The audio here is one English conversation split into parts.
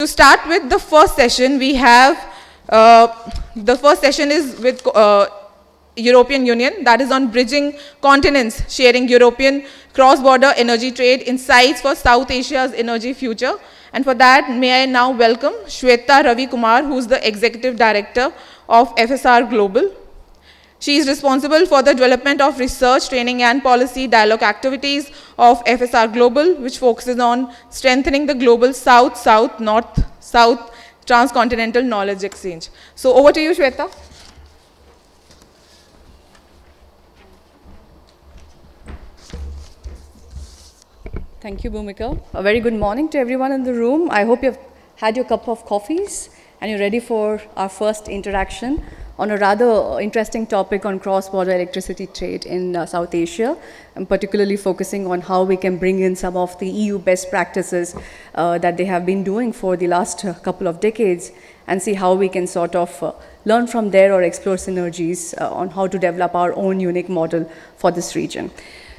start with the first session, we have, the first session is with European Union, that is on bridging continents, sharing European cross-border energy trade insights for South Asia's energy future. And for that, may I now welcome Shweta Ravi Kumar, who is the Executive Director of FSR Global. She is responsible for the development of research, training and policy dialogue activities of FSR Global, which focuses on strengthening the global South-South, North-South transcontinental knowledge exchange. So over to you, Shweta. Thank you, Bhumika. A very good morning to everyone in the room. I hope you've had your cup of coffees and you're ready for our first interaction on a rather interesting topic on cross-border electricity trade in South Asia, and particularly focusing on how we can bring in some of the EU best practices that they have been doing for the last couple of decades, and see how we can sort of learn from there or explore synergies on how to develop our own unique model for this region.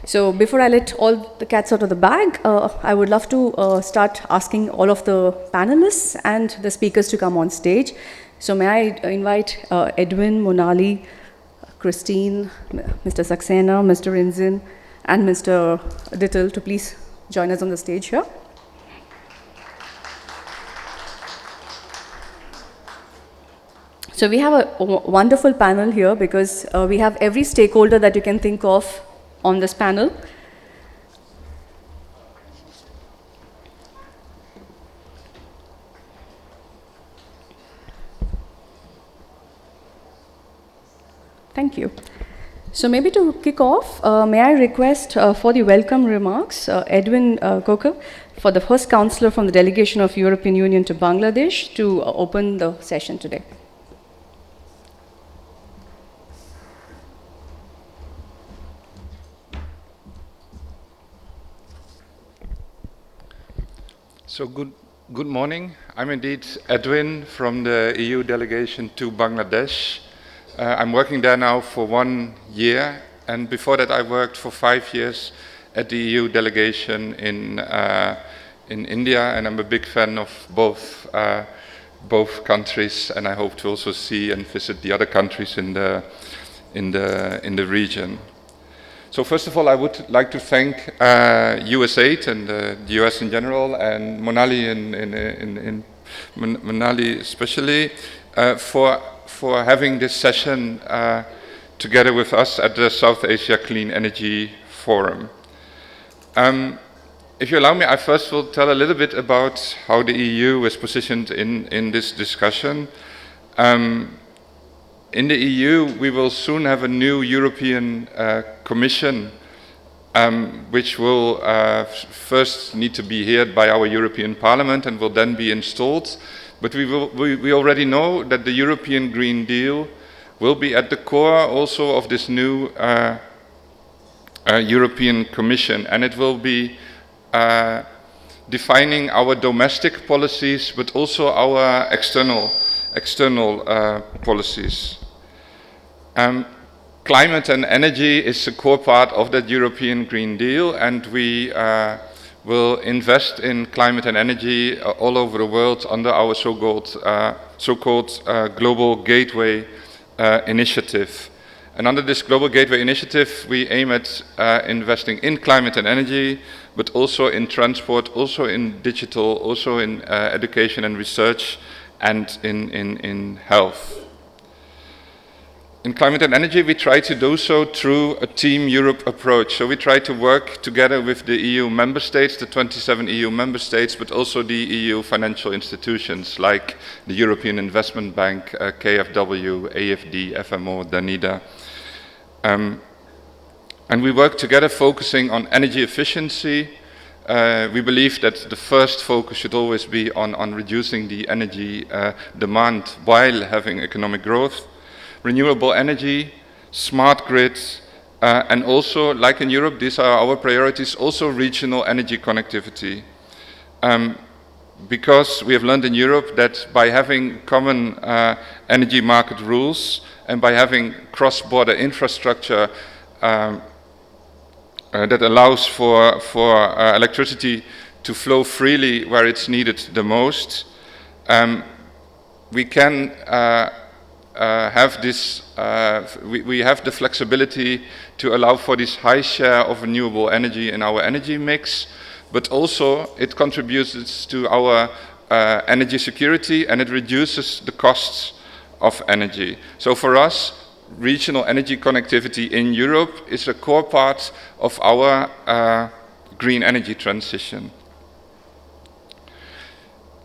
So before I let all the cats out of the bag, I would love to start asking all of the panelists and the speakers to come on stage. So may I invite Edwin, Monali, Christine, Mr. Saxena, Mr. Rinzin, and Mr. Dittel to please join us on the stage here. So we have a wonderful panel here because we have every stakeholder that you can think of on this panel. Thank you. So maybe to kick off, may I request for the welcome remarks, Edwin Coker, for the first counselor from the delegation of European Union to Bangladesh, to open the session today. So good morning. I'm indeed Edwin from the EU delegation to Bangladesh. I'm working there now for 1 year, and before that I worked for 5 years at the EU delegation in India, and I'm a big fan of both countries, and I hope to also see and visit the other countries in the region. So first of all, I would like to thank USAID and the US in general, and Monali especially, for having this session together with us at the South Asia Clean Energy Forum. If you allow me, I first will tell a little bit about how the EU is positioned in this discussion. In the EU, we will soon have a new European Commission, which will first need to be heard by our European Parliament and will then be installed. But we already know that the European Green Deal will be at the core also of this new European Commission, and it will be defining our domestic policies, but also our external policies. Climate and energy is a core part of that European Green Deal, and we will invest in climate and energy all over the world under our so-called Global Gateway Initiative. And under this Global Gateway Initiative, we aim at investing in climate and energy, but also in transport, also in digital, also in education and research, and in health. In climate and energy, we try to do so through a Team Europe approach. So we try to work together with the EU member states, the 27 EU member states, but also the EU financial institutions like the European Investment Bank, KfW, AFD, FMO, Danida. And we work together focusing on energy efficiency. We believe that the first focus should always be on reducing the energy demand while having economic growth. Renewable energy, smart grids, and also, like in Europe, these are our priorities, also regional energy connectivity. Because we have learned in Europe that by having common energy market rules and by having cross-border infrastructure that allows for electricity to flow freely where it's needed the most, we can have this, we have the flexibility to allow for this high share of renewable energy in our energy mix, but also it contributes to our energy security, and it reduces the costs of energy. So for us, regional energy connectivity in Europe is a core part of our green energy transition.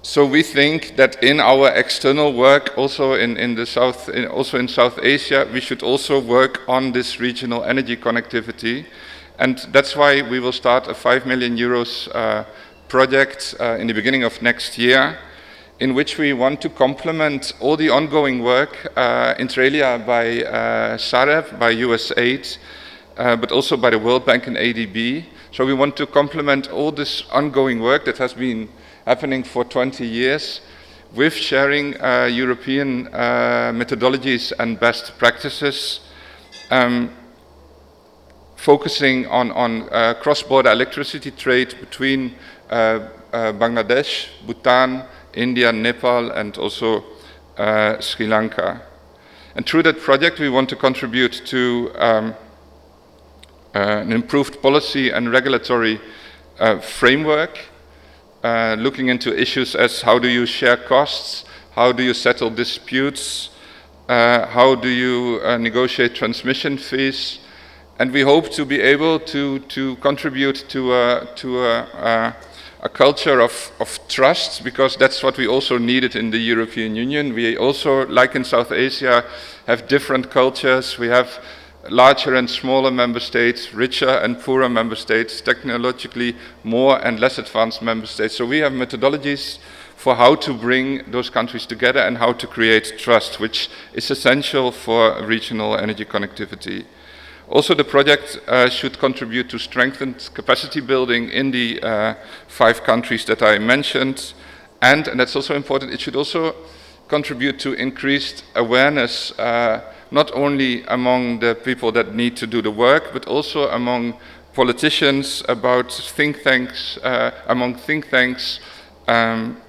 So we think that in our external work, also in South Asia, we should also work on this regional energy connectivity, and that's why we will start a 5 million euros project in the beginning of next year, in which we want to complement all the ongoing work inter alia by SACEF, by USAID, but also by the World Bank and ADB. So we want to complement all this ongoing work that has been happening for 20 years with sharing European methodologies and best practices, focusing on cross-border electricity trade between Bangladesh, Bhutan, India, Nepal, and also Sri Lanka. And through that project, we want to contribute to an improved policy and regulatory framework, looking into issues as how do you share costs, how do you settle disputes, how do you negotiate transmission fees, and we hope to be able to contribute to a culture of trust, because that's what we also needed in the European Union. We also, like in South Asia, have different cultures. We have larger and smaller member states, richer and poorer member states, technologically more and less advanced member states. So we have methodologies for how to bring those countries together and how to create trust, which is essential for regional energy connectivity. Also, the project should contribute to strengthened capacity building in the 5 countries that I mentioned, and that's also important, it should also contribute to increased awareness, not only among the people that need to do the work, but also among politicians, about think tanks,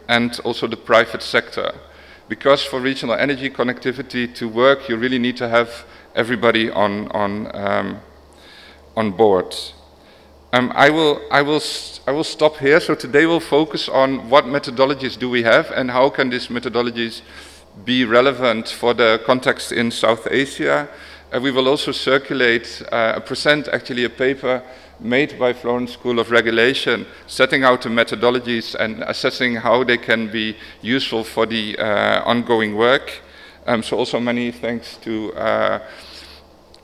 and also the private sector. Because for regional energy connectivity to work, you really need to have everybody on board. I will stop here. So today we'll focus on what methodologies do we have and how can these methodologies be relevant for the context in South Asia. We will also present actually a paper made by Florence School of Regulation, setting out the methodologies and assessing how they can be useful for the ongoing work. So also many thanks to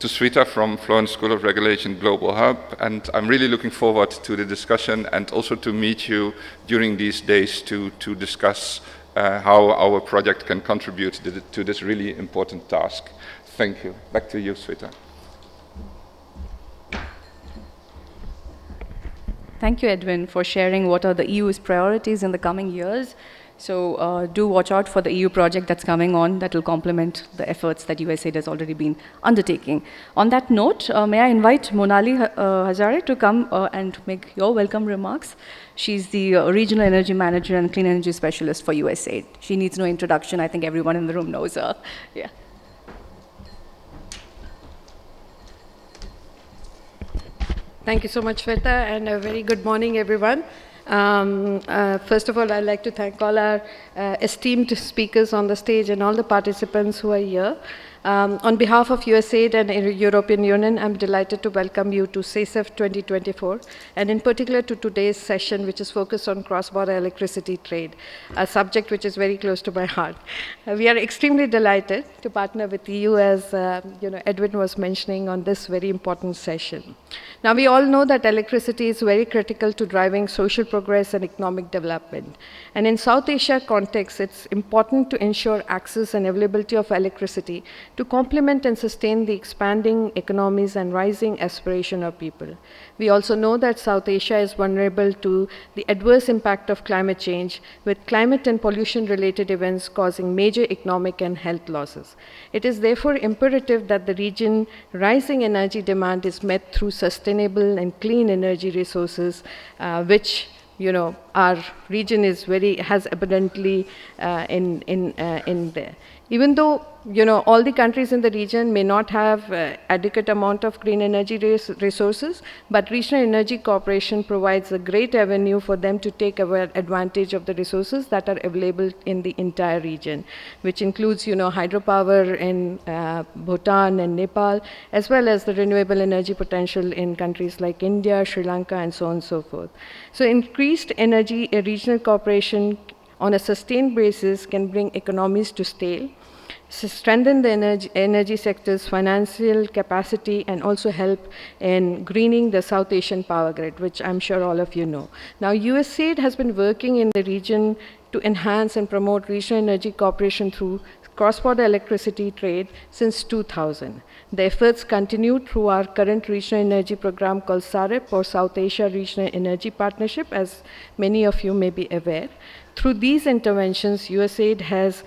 Sweeta from Florence School of Regulation Global Hub, and I'm really looking forward to the discussion and also to meet you during these days to discuss how our project can contribute to this really important task. Thank you. Back to you, Sweeta. Thank you, Edwin, for sharing what are the EU's priorities in the coming years. So do watch out for the EU project that's coming on that will complement the efforts that USAID has already been undertaking. On that note, may I invite Monali Hazare to come and make your welcome remarks. She's the Regional Energy Manager and Clean Energy Specialist for USAID. She needs no introduction. I think everyone in the room knows her. Yeah. Thank you so much, Shweta, and a very good morning, everyone. First of all, I'd like to thank all our esteemed speakers on the stage and all the participants who are here. On behalf of USAID and European Union, I'm delighted to welcome you to SACEF 2024, and in particular to today's session, which is focused on cross-border electricity trade, a subject which is very close to my heart. We are extremely delighted to partner with you, as Edwin was mentioning, on this very important session. Now, we all know that electricity is very critical to driving social progress and economic development. And in South Asia context, it's important to ensure access and availability of electricity to complement and sustain the expanding economies and rising aspiration of people. We also know that South Asia is vulnerable to the adverse impact of climate change, with climate and pollution-related events causing major economic and health losses. It is therefore imperative that the region's rising energy demand is met through sustainable and clean energy resources, which our region is has abundantly in there. Even though, all the countries in the region may not have adequate amount of clean energy resources, but regional energy cooperation provides a great avenue for them to take advantage of the resources that are available in the entire region, which includes, hydropower in Bhutan and Nepal, as well as the renewable energy potential in countries like India, Sri Lanka, and so on and so forth. So increased energy regional cooperation on a sustained basis can bring economies to scale, strengthen the energy sector's financial capacity, and also help in greening the South Asian power grid, which I'm sure all of you know. Now, USAID has been working in the region to enhance and promote regional energy cooperation through cross-border electricity trade since 2000. The efforts continue through our current regional energy program called SAREP, or South Asia Regional Energy Partnership, as many of you may be aware. Through these interventions, USAID has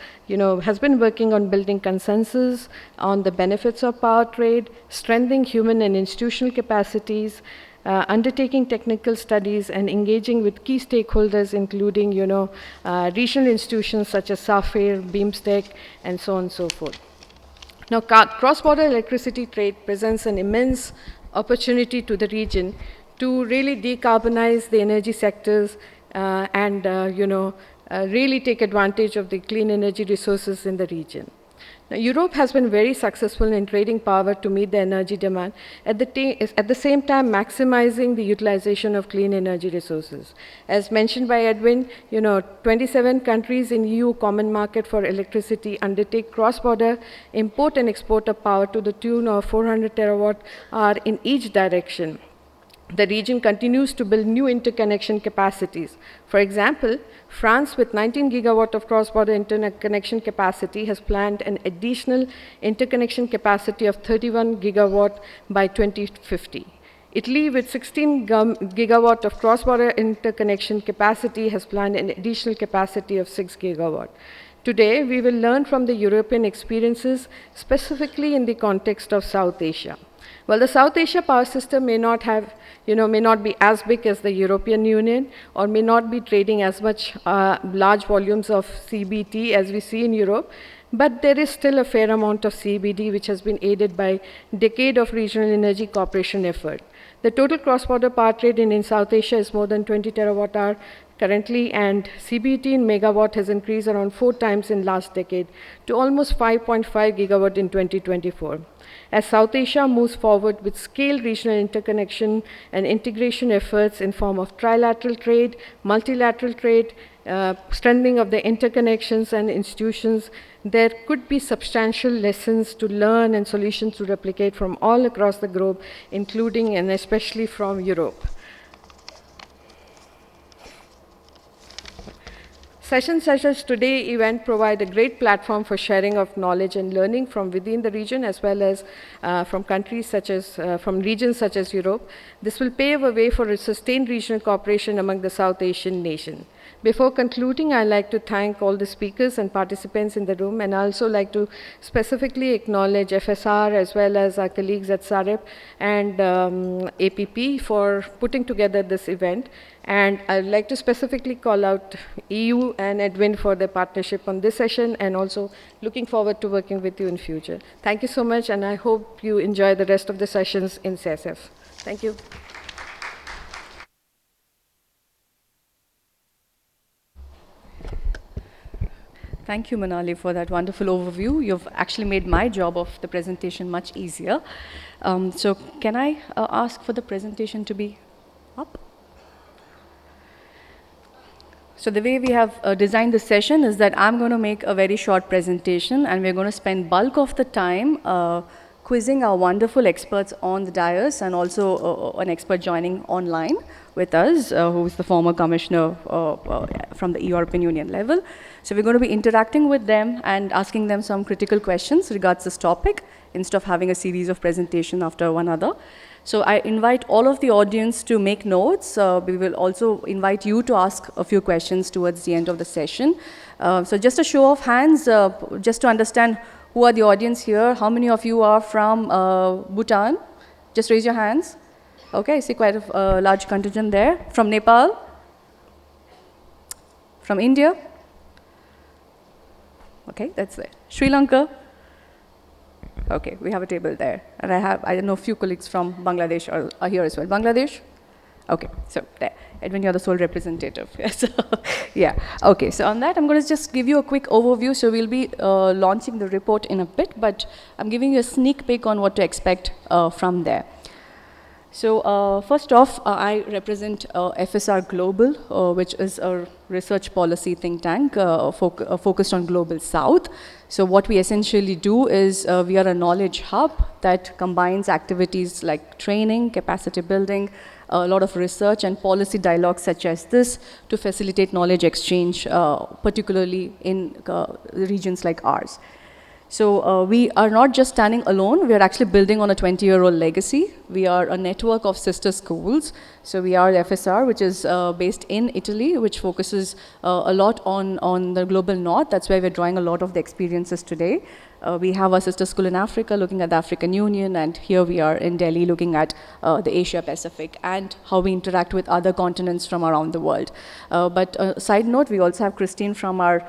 been working on building consensus on the benefits of power trade, strengthening human and institutional capacities, undertaking technical studies, and engaging with key stakeholders, including regional institutions such as SAFIR, BIMSTEC, and so on and so forth. Now, cross-border electricity trade presents an immense opportunity to the region to really decarbonize the energy sectors and really take advantage of the clean energy resources in the region. Now, Europe has been very successful in trading power to meet the energy demand, at the same time maximizing the utilization of clean energy resources. As mentioned by Edwin, 27 countries in EU Common Market for Electricity undertake cross-border import and export of power to the tune of 400 terawatt-hour in each direction. The region continues to build new interconnection capacities. For example, France, with 19 gigawatt of cross-border interconnection capacity, has planned an additional interconnection capacity of 31 gigawatt by 2050. Italy, with 16 gigawatt of cross-border interconnection capacity, has planned an additional capacity of 6 gigawatt. Today, we will learn from the European experiences, specifically in the context of South Asia. Well, the South Asia power system may not be as big as the European Union, or may not be trading as much large volumes of CBET as we see in Europe, but there is still a fair amount of CBD which has been aided by decade of regional energy cooperation effort. The total cross-border power trade in South Asia is more than 20 terawatt-hour currently, and CBET in megawatt has increased around 4 times in last decade to almost 5.5 gigawatt in 2024. As South Asia moves forward with scaled regional interconnection and integration efforts in form of trilateral trade, multilateral trade, strengthening of the interconnections and institutions, there could be substantial lessons to learn and solutions to replicate from all across the globe, including and especially from Europe. Sessions such as today's event provide a great platform for sharing of knowledge and learning from within the region, as well as from countries such as, from regions such as Europe. This will pave a way for a sustained regional cooperation among the South Asian nations. Before concluding, I'd like to thank all the speakers and participants in the room, and I also like to specifically acknowledge FSR as well as our colleagues at SAREP and APP for putting together this event. And I'd like to specifically call out EU and Edwin for their partnership on this session, and also looking forward to working with you in future. Thank you so much, and I hope you enjoy the rest of the sessions in SACEF. Thank you. Thank you, Manali, for that wonderful overview. You've actually made my job of the presentation much easier. So can I ask for the presentation to be up? So the way we have designed the session is that I'm going to make a very short presentation, and we're going to spend bulk of the time quizzing our wonderful experts on the dais, and also an expert joining online with us, who is the former commissioner from the European Union level. So we're going to be interacting with them and asking them some critical questions regards this topic, instead of having a series of presentation after one another. So I invite all of the audience to make notes. We will also invite you to ask a few questions towards the end of the session. So just a show of hands, just to understand who are the audience here. How many of you are from Bhutan? Just raise your hands. Okay, I see quite a large contingent there. From Nepal? From India? Okay, that's there. Sri Lanka? Okay, we have a table there. And I know a few colleagues from Bangladesh are here as well. Bangladesh? Okay, so there. Edwin, you're the sole representative. So, yeah, okay, so on that, I'm going to just give you a quick overview. So we'll be launching the report in a bit, but I'm giving you a sneak peek on what to expect from there. So first off, I represent FSR Global, which is a research policy think tank focused on Global South. So what we essentially do is we are a knowledge hub that combines activities like training, capacity building, a lot of research and policy dialogue such as this to facilitate knowledge exchange, particularly in regions like ours. So we are not just standing alone, we are actually building on a 20-year-old legacy. We are a network of sister schools. So we are FSR, which is based in Italy, which focuses a lot on the global north. That's where we're drawing a lot of the experiences today. We have a sister school in Africa looking at the African Union, and here we are in Delhi looking at the Asia Pacific and how we interact with other continents from around the world. But side note, we also have Christine from our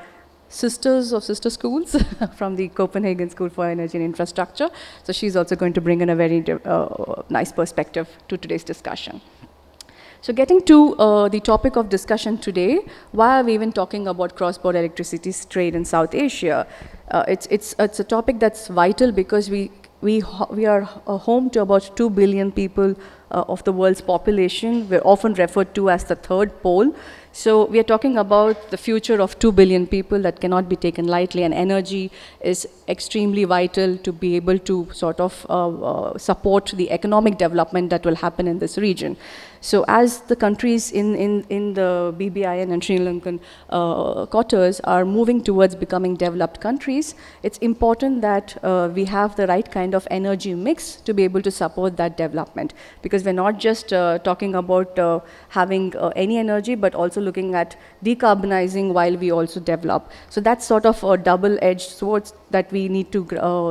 sisters of sister schools from the Copenhagen School for Energy and Infrastructure. So she's also going to bring in a very nice perspective to today's discussion. So getting to the topic of discussion today, why are we even talking about cross-border electricity trade in South Asia? It's a topic that's vital because we are home to about 2 billion people of the world's population. We're often referred to as the third pole. So we are talking about the future of 2 billion people that cannot be taken lightly, and energy is extremely vital to be able to sort of support the economic development that will happen in this region. So as the countries in the BBIN and Sri Lankan quarters are moving towards becoming developed countries, it's important that we have the right kind of energy mix to be able to support that development. Because we're not just talking about having any energy, but also looking at decarbonizing while we also develop. So that's sort of a double-edged sword that we need to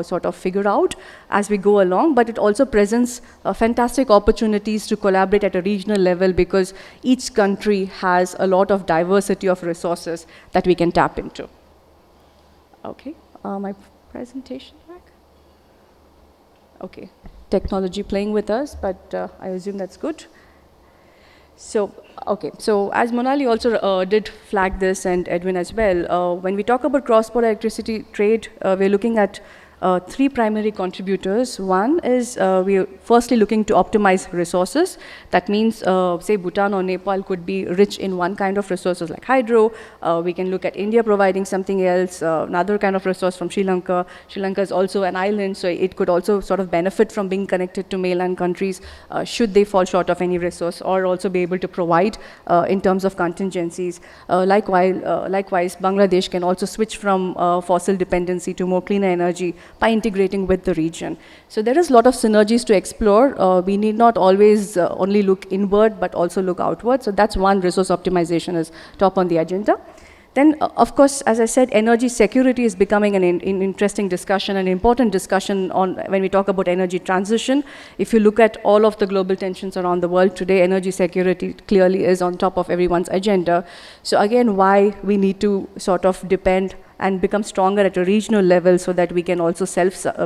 sort of figure out as we go along, but it also presents fantastic opportunities to collaborate at a regional level because each country has a lot of diversity of resources that we can tap into. Okay, my presentation back? Okay, technology playing with us, but I assume that's good. So, okay, so as Monali also did flag this, and Edwin as well, when we talk about cross-border electricity trade, we're looking at three primary contributors. One is we are firstly looking to optimize resources. That means, say, Bhutan or Nepal could be rich in one kind of resources like hydro. We can look at India providing something else, another kind of resource from Sri Lanka. Sri Lanka is also an island, so it could also sort of benefit from being connected to mainland countries should they fall short of any resource, or also be able to provide in terms of contingencies. Likewise, Bangladesh can also switch from fossil dependency to more cleaner energy by integrating with the region. So there is a lot of synergies to explore. We need not always only look inward, but also look outward. So that's one, resource optimization is top on the agenda. Then, of course, as I said, energy security is becoming an interesting discussion, an important discussion on when we talk about energy transition. If you look at all of the global tensions around the world today, energy security clearly is on top of everyone's agenda. So again, why we need to sort of depend and become stronger at a regional level so that we can also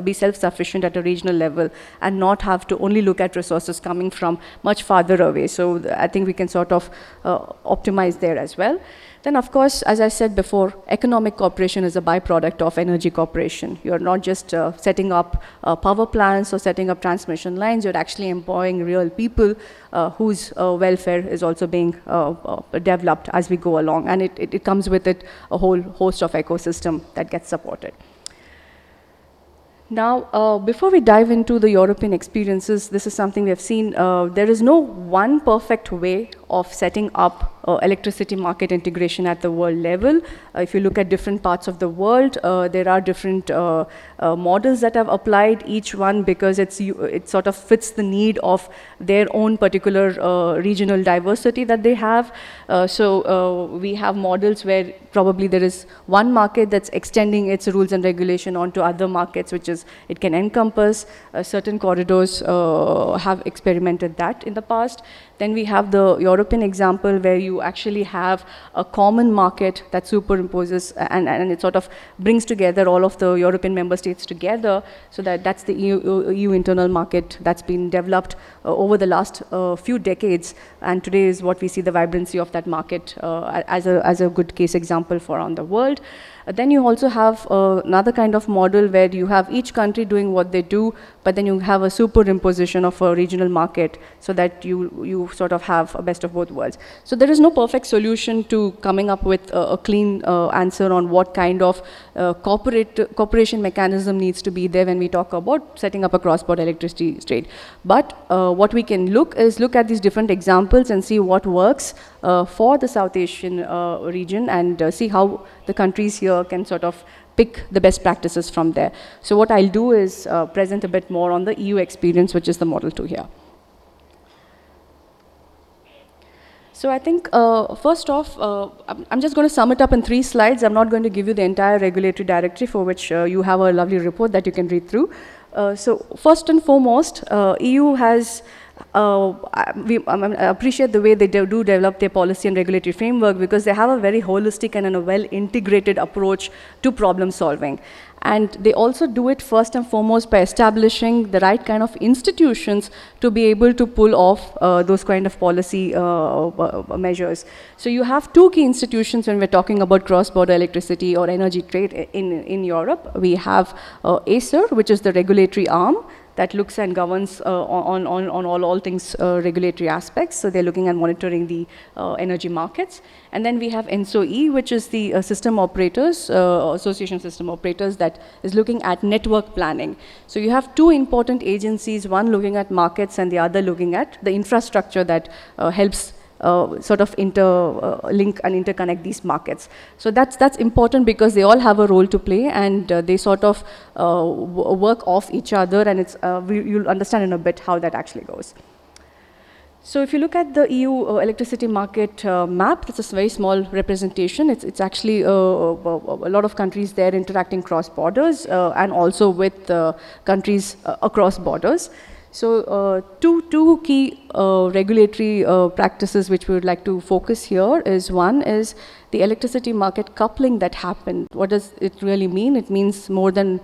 be self-sufficient at a regional level and not have to only look at resources coming from much farther away. So I think we can sort of optimize there as well. Then, of course, as I said before, economic cooperation is a byproduct of energy cooperation. You're not just setting up power plants or setting up transmission lines, you're actually employing real people whose welfare is also being developed as we go along. And it comes with it a whole host of ecosystem that gets supported. Now, before we dive into the European experiences, this is something we have seen. There is no one perfect way of setting up electricity market integration at the world level. If you look at different parts of the world, there are different models that have applied, each one because it sort of fits the need of their own particular regional diversity that they have. So we have models where probably there is one market that's extending its rules and regulation onto other markets, which is it can encompass. Certain corridors have experimented that in the past. Then we have the European European example where you actually have a common market that superimposes and it sort of brings together all of the European member states together, so that's the EU internal market that's been developed over the last few decades, and today is what we see the vibrancy of that market as a good case example for around the world. Then you also have another kind of model where you have each country doing what they do, but then you have a superimposition of a regional market so that you sort of have a best of both worlds. So there is no perfect solution to coming up with a clean answer on what kind of cooperation mechanism needs to be there when we talk about setting up a cross-border electricity trade. But what we can look at these different examples and see what works for the South Asian region and see how the countries here can sort of pick the best practices from there. So what I'll do is present a bit more on the EU experience, which is the model 2 here. So I think first off, I'm just going to sum it up in 3 slides. I'm not going to give you the entire regulatory directory, for which you have a lovely report that you can read through. So first and foremost, EU has I appreciate the way they do develop their policy and regulatory framework, because they have a very holistic and a well-integrated approach to problem solving. And they also do it first and foremost by establishing the right kind of institutions to be able to pull off those kind of policy measures. So you have 2 key institutions when we're talking about cross-border electricity or energy trade in Europe. We have ACER, which is the regulatory arm that looks and governs on all things regulatory aspects. So they're looking at monitoring the energy markets. And then we have ENSO-E, which is the system operators, association system operators, that is looking at network planning. So you have 2 important agencies, one looking at markets and the other looking at the infrastructure that helps sort of interlink and interconnect these markets. So that's important because they all have a role to play, and they sort of work off each other, and you'll understand in a bit how that actually goes. So if you look at the EU electricity market map, it's a very small representation. It's actually a lot of countries there interacting cross borders and also with countries across borders. So two key regulatory practices which we would like to focus here is, one is the electricity market coupling that happened. What does it really mean? It means more than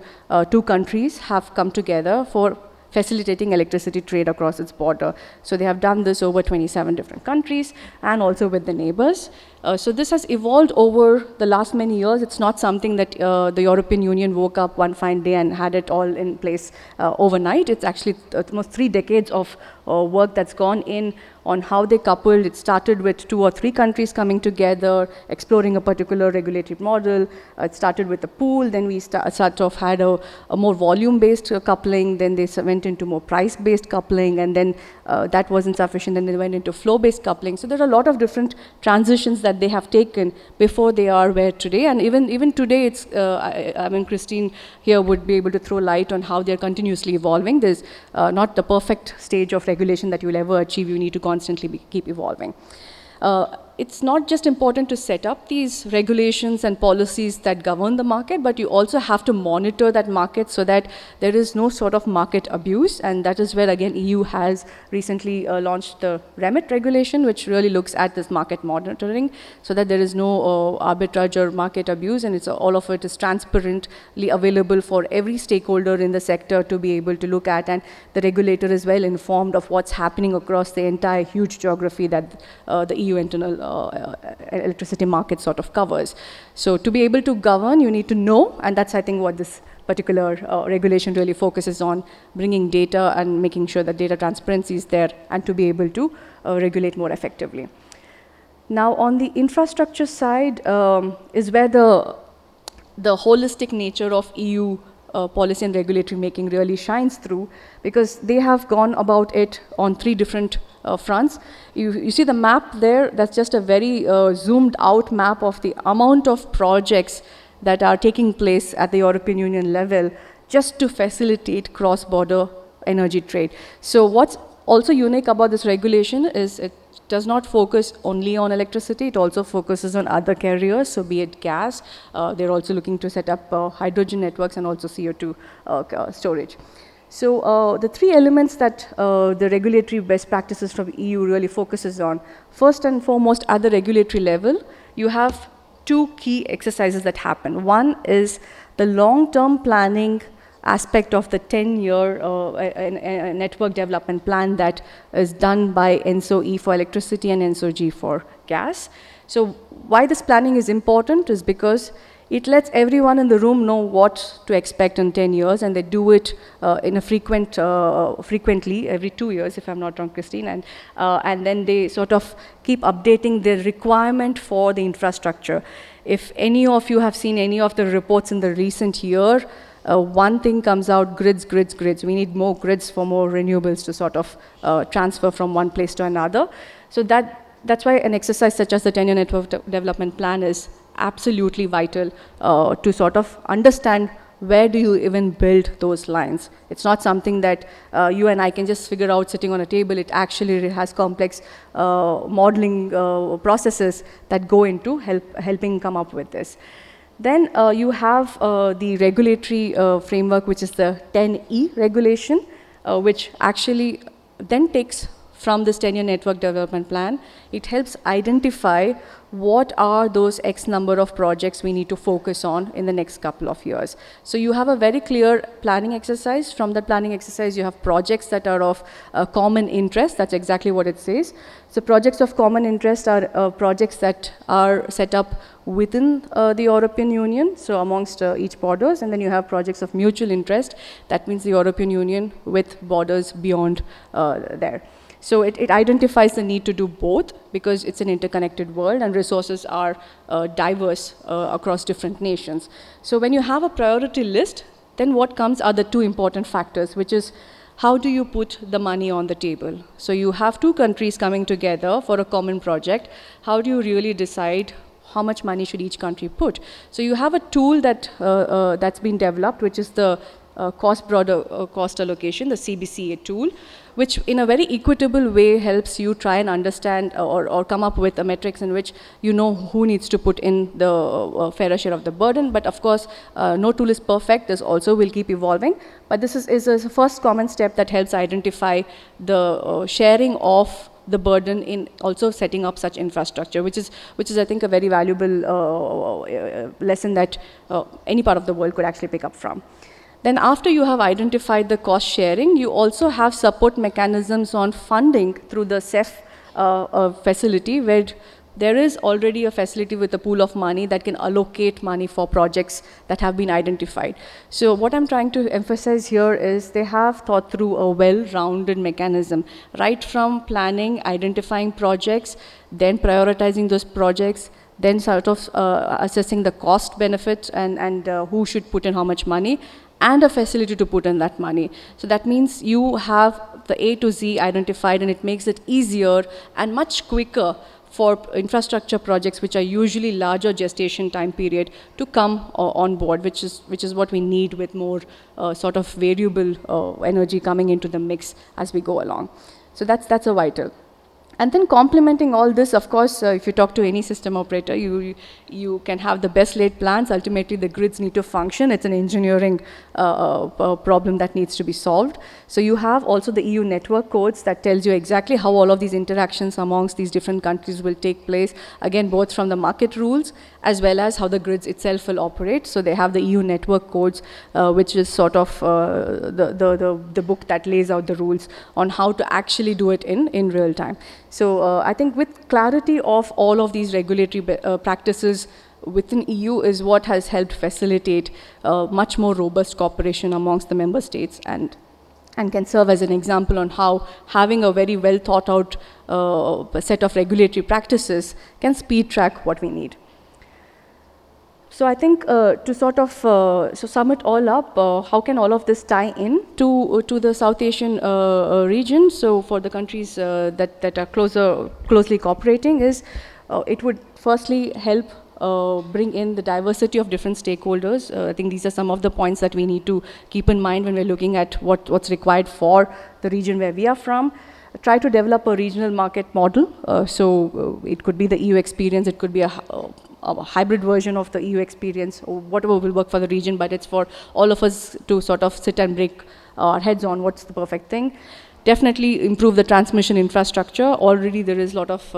2 countries have come together for facilitating electricity trade across its border. So they have done this over 27 different countries and also with the neighbors. So this has evolved over the last many years. It's not something that the European Union woke up one fine day and had it all in place overnight. It's actually almost 3 decades of work that's gone in on how they coupled. It started with 2 or 3 countries coming together, exploring a particular regulatory model. It started with a pool, then we sort of had a more volume-based coupling, then they went into more price-based coupling, and then that wasn't sufficient, then they went into flow-based coupling. So there are a lot of different transitions that they have taken before they are where today, and even today, it's I mean, Christine here would be able to throw light on how they're continuously evolving. There's not the perfect stage of regulation that you'll ever achieve. You need to constantly keep evolving. It's not just important to set up these regulations and policies that govern the market, but you also have to monitor that market so that there is no sort of market abuse. And that is where, again, EU has recently launched the REMIT regulation, which really looks at this market monitoring so that there is no arbitrage or market abuse, and all of it is transparently available for every stakeholder in the sector to be able to look at, and the regulator is well informed of what's happening across the entire huge geography that the EU internal electricity market sort of covers. So to be able to govern, you need to know, and that's, I think, what this particular regulation really focuses on, bringing data and making sure that data transparency is there, and to be able to regulate more effectively. Now, on the infrastructure side is where the holistic nature of EU policy and regulatory making really shines through, because they have gone about it on 3 different fronts. You see the map there, that's just a very zoomed out map of the amount of projects that are taking place at the European Union level just to facilitate cross-border energy trade. So what's also unique about this regulation is it does not focus only on electricity, it also focuses on other carriers, so be it gas. They're also looking to set up hydrogen networks and also CO2 storage. So the three elements that the regulatory best practices from EU really focuses on, first and foremost at the regulatory level, you have two key exercises that happen. One is the long-term planning aspect of the 10-year network development plan that is done by ENSO-E for electricity and ENSO-G for gas. So why this planning is important is because it lets everyone in the room know what to expect in 10 years, and they do it in a frequently, every 2 years, if I'm not wrong, Christine, and then they sort of keep updating their requirement for the infrastructure. If any of you have seen any of the reports in the recent year, one thing comes out, grids. We need more grids for more renewables to sort of transfer from one place to another. So that's why an exercise such as the 10-year network development plan is absolutely vital to sort of understand where do you even build those lines. It's not something that you and I can just figure out sitting on a table. It actually has complex modeling processes that go into helping come up with this. Then you have the regulatory framework, which is the 10E regulation, which actually then takes from this 10-year network development plan. It helps identify what are those X number of projects we need to focus on in the next couple of years. So you have a very clear planning exercise. From that planning exercise, you have projects that are of common interest. That's exactly what it says. So projects of common interest are projects that are set up within the European Union, so amongst each borders, and then you have projects of mutual interest. That means the European Union with borders beyond there. So it identifies the need to do both because it's an interconnected world and resources are diverse across different nations. So when you have a priority list, then what comes are the two important factors, which is how do you put the money on the table? So you have two countries coming together for a common project. How do you really decide how much money should each country put? So you have a tool that that's been developed, which is the cost allocation, the CBCA tool, which in a very equitable way helps you try and understand or come up with a metrics in which you know who needs to put in the fairer share of the burden. But of course, no tool is perfect. This also will keep evolving. But this is a first common step that helps identify the sharing of the burden in also setting up such infrastructure, which is I think a very valuable lesson that any part of the world could actually pick up from. Then after you have identified the cost sharing, you also have support mechanisms on funding through the SACEF facility, where there is already a facility with a pool of money that can allocate money for projects that have been identified. So what I'm trying to emphasize here is they have thought through a well-rounded mechanism, right from planning, identifying projects, then prioritizing those projects, then sort of assessing the cost benefits and who should put in how much money, and a facility to put in that money. So that means you have the A to Z identified, and it makes it easier and much quicker for infrastructure projects, which are usually larger gestation time period, to come on board, which is what we need with more sort of variable energy coming into the mix as we go along. So that's a vital. And then complementing all this, of course, if you talk to any system operator, you can have the best laid plans. Ultimately, the grids need to function. It's an engineering problem that needs to be solved. So you have also the EU network codes that tells you exactly how all of these interactions amongst these different countries will take place. Again, both from the market rules as well as how the grids itself will operate. So they have the EU network codes, which is sort of the book that lays out the rules on how to actually do it in real time. So I think with clarity of all of these regulatory practices within EU is what has helped facilitate much more robust cooperation amongst the member states and can serve as an example on how having a very well thought out set of regulatory practices can speed track what we need. So I think to sort of sum it all up, how can all of this tie in to the South Asian region? So for the countries that are closely cooperating is, it would firstly help bring in the diversity of different stakeholders. I think these are some of the points that we need to keep in mind when we're looking at what's required for the region where we are from. try to develop a regional market model. It could be the EU experience, it could be a hybrid version of the EU experience, or whatever will work for the region, but it's for all of us to sort of sit and break our heads on what's the perfect thing. Definitely improve the transmission infrastructure. Already there is a lot of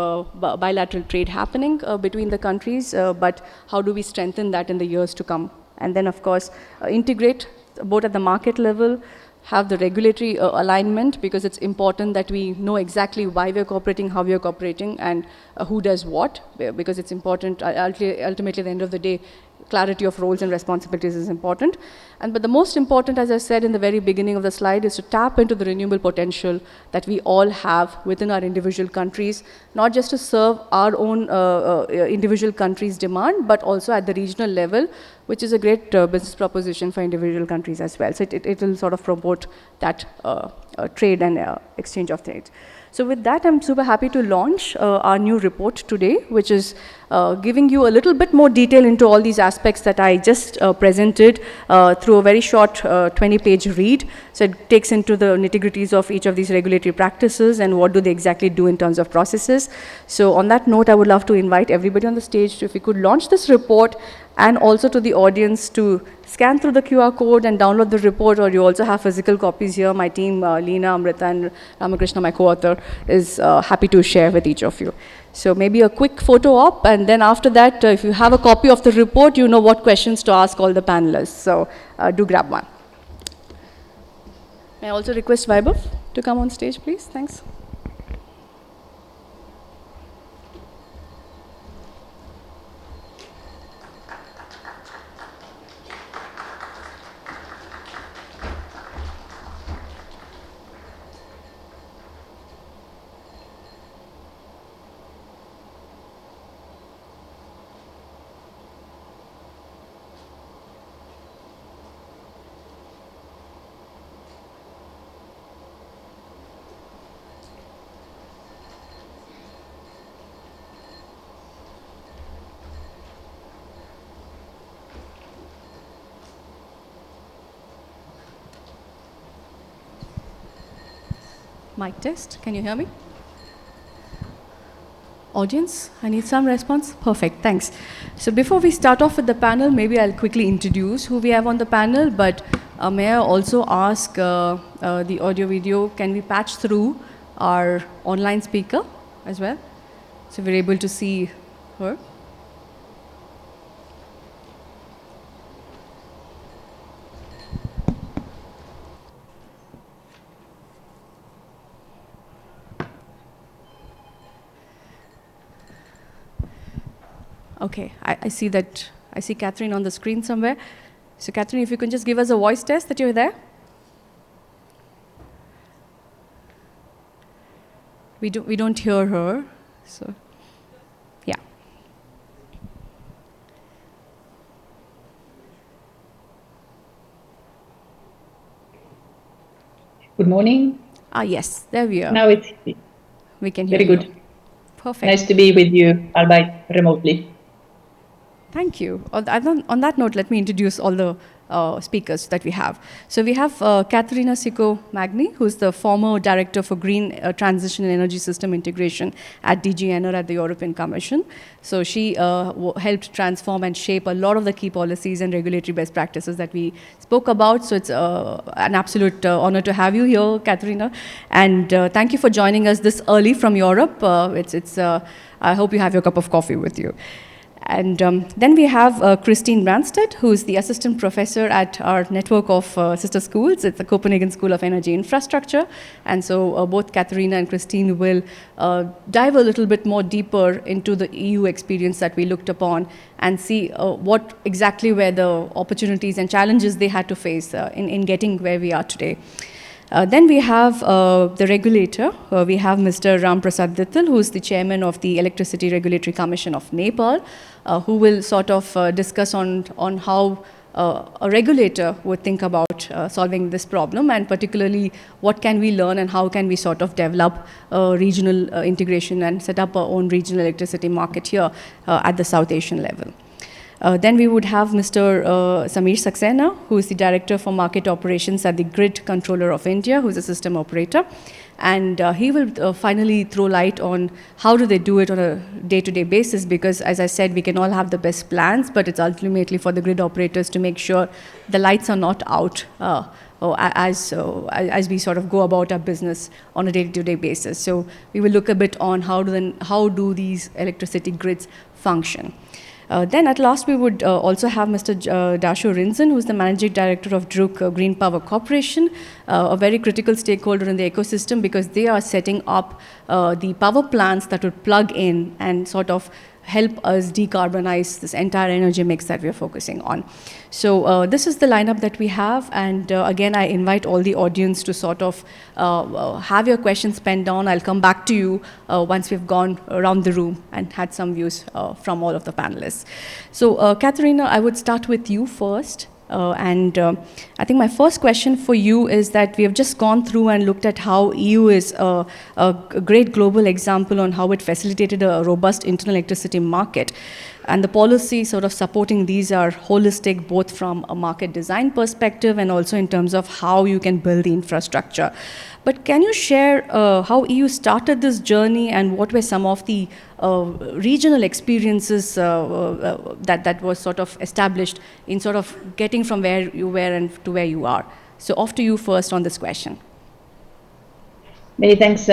bilateral trade happening between the countries, but how do we strengthen that in the years to come? And then, of course, integrate both at the market level, have the regulatory alignment, because it's important that we know exactly why we're cooperating, how we're cooperating, and who does what, because it's important, ultimately at the end of the day, clarity of roles and responsibilities is important. But the most important, as I said in the very beginning of the slide, is to tap into the renewable potential that we all have within our individual countries, not just to serve our own individual countries' demand, but also at the regional level, which is a great business proposition for individual countries as well. So it will sort of promote that trade and exchange of trade. So with that, I'm super happy to launch our new report today, which is giving you a little bit more detail into all these aspects that I just presented through a very short 20-page read. So it takes into the nitty-gritties of each of these regulatory practices and what do they exactly do in terms of processes. So on that note, I would love to invite everybody on the stage to, if we could launch this report, and also to the audience to scan through the QR code and download the report, or you also have physical copies here. My team, Leena, Amrita, and Ramakrishna, my co-author, is happy to share with each of you. So maybe a quick photo op, and then after that, if you have a copy of the report, you know what questions to ask all the panelists. So do grab one. May I also request Vaibhav to come on stage, please? Thanks. Mic test, can you hear me? Audience, I need some response. Perfect, thanks. So before we start off with the panel, maybe I'll quickly introduce who we have on the panel, but may I also ask the audio video, can we patch through our online speaker as well? So we're able to see her. Okay, I see that, I see Catherine on the screen somewhere. So Catherine, if you can just give us a voice test that you're there. We don't hear her, so yeah. Good morning. Yes, there we are. Now we can hear very good. You. Perfect. Nice to be with you, albeit remotely. Thank you. On that note, let me introduce all the speakers that we have. So we have Caterina Sicco-Magni, who's the former Director for Green Transition and Energy System Integration at DG ENER at the European Commission. So she helped transform and shape a lot of the key policies and regulatory best practices that we spoke about. So it's an absolute honor to have you here, Caterina. And thank you for joining us this early from Europe. I hope you have your cup of coffee with you. And then we have Christine Branstedt, who is the assistant professor at our network of sister schools. It's the Copenhagen School of Energy Infrastructure. And so both Katharina and Christine will dive a little bit more deeper into the EU experience that we looked upon and see what exactly were the opportunities and challenges they had to face in getting where we are today. Then we have the regulator. We have Mr. Ram Prasad Dittal, who is the chairman of the Electricity Regulatory Commission of Nepal, who will sort of discuss on how a regulator would think about solving this problem, and particularly what can we learn and how can we sort of develop regional integration and set up our own regional electricity market here at the South Asian level. Then we would have Mr. Samir Saxena, who is the Director for Market Operations at the Grid Controller of India, who is a system operator. And he will finally throw light on how do they do it on a day-to-day basis, because as I said, we can all have the best plans, but it's ultimately for the grid operators to make sure the lights are not out as we sort of go about our business on a day-to-day basis. So we will look a bit on how do these electricity grids function. Then at last we would also have Mr. Dasho Rinzen, who is the Managing Director of Druk Green Power Corporation, a very critical stakeholder in the ecosystem, because they are setting up the power plants that would plug in and sort of help us decarbonize this entire energy mix that we are focusing on. So this is the lineup that we have, and again, I invite all the audience to sort of have your questions penned down. I'll come back to you once we've gone around the room and had some views from all of the panelists. So Katharina, I would start with you first. I think my first question for you is that we have just gone through and looked at how EU is a great global example on how it facilitated a robust internal electricity market. And the policy sort of supporting these are holistic, both from a market design perspective and also in terms of how you can build the infrastructure. But can you share how EU started this journey and what were some of the regional experiences that was sort of established in sort of getting from where you were and to where you are? So off to you first on this question. Many thanks,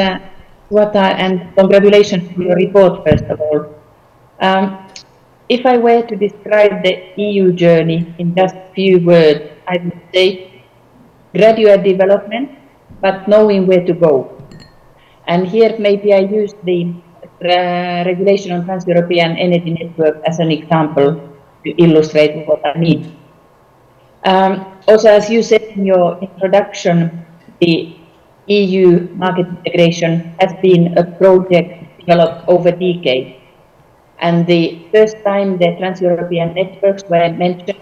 Wata, and congratulations for your report, first of all. If I were to describe the EU journey in just a few words, I would say gradual development, but knowing where to go. And here maybe I use the regulation on Trans-European Energy Network as an example to illustrate what I mean. Also, as you said in your introduction, the EU market integration has been a project developed over decades. And the first time the Trans-European networks were mentioned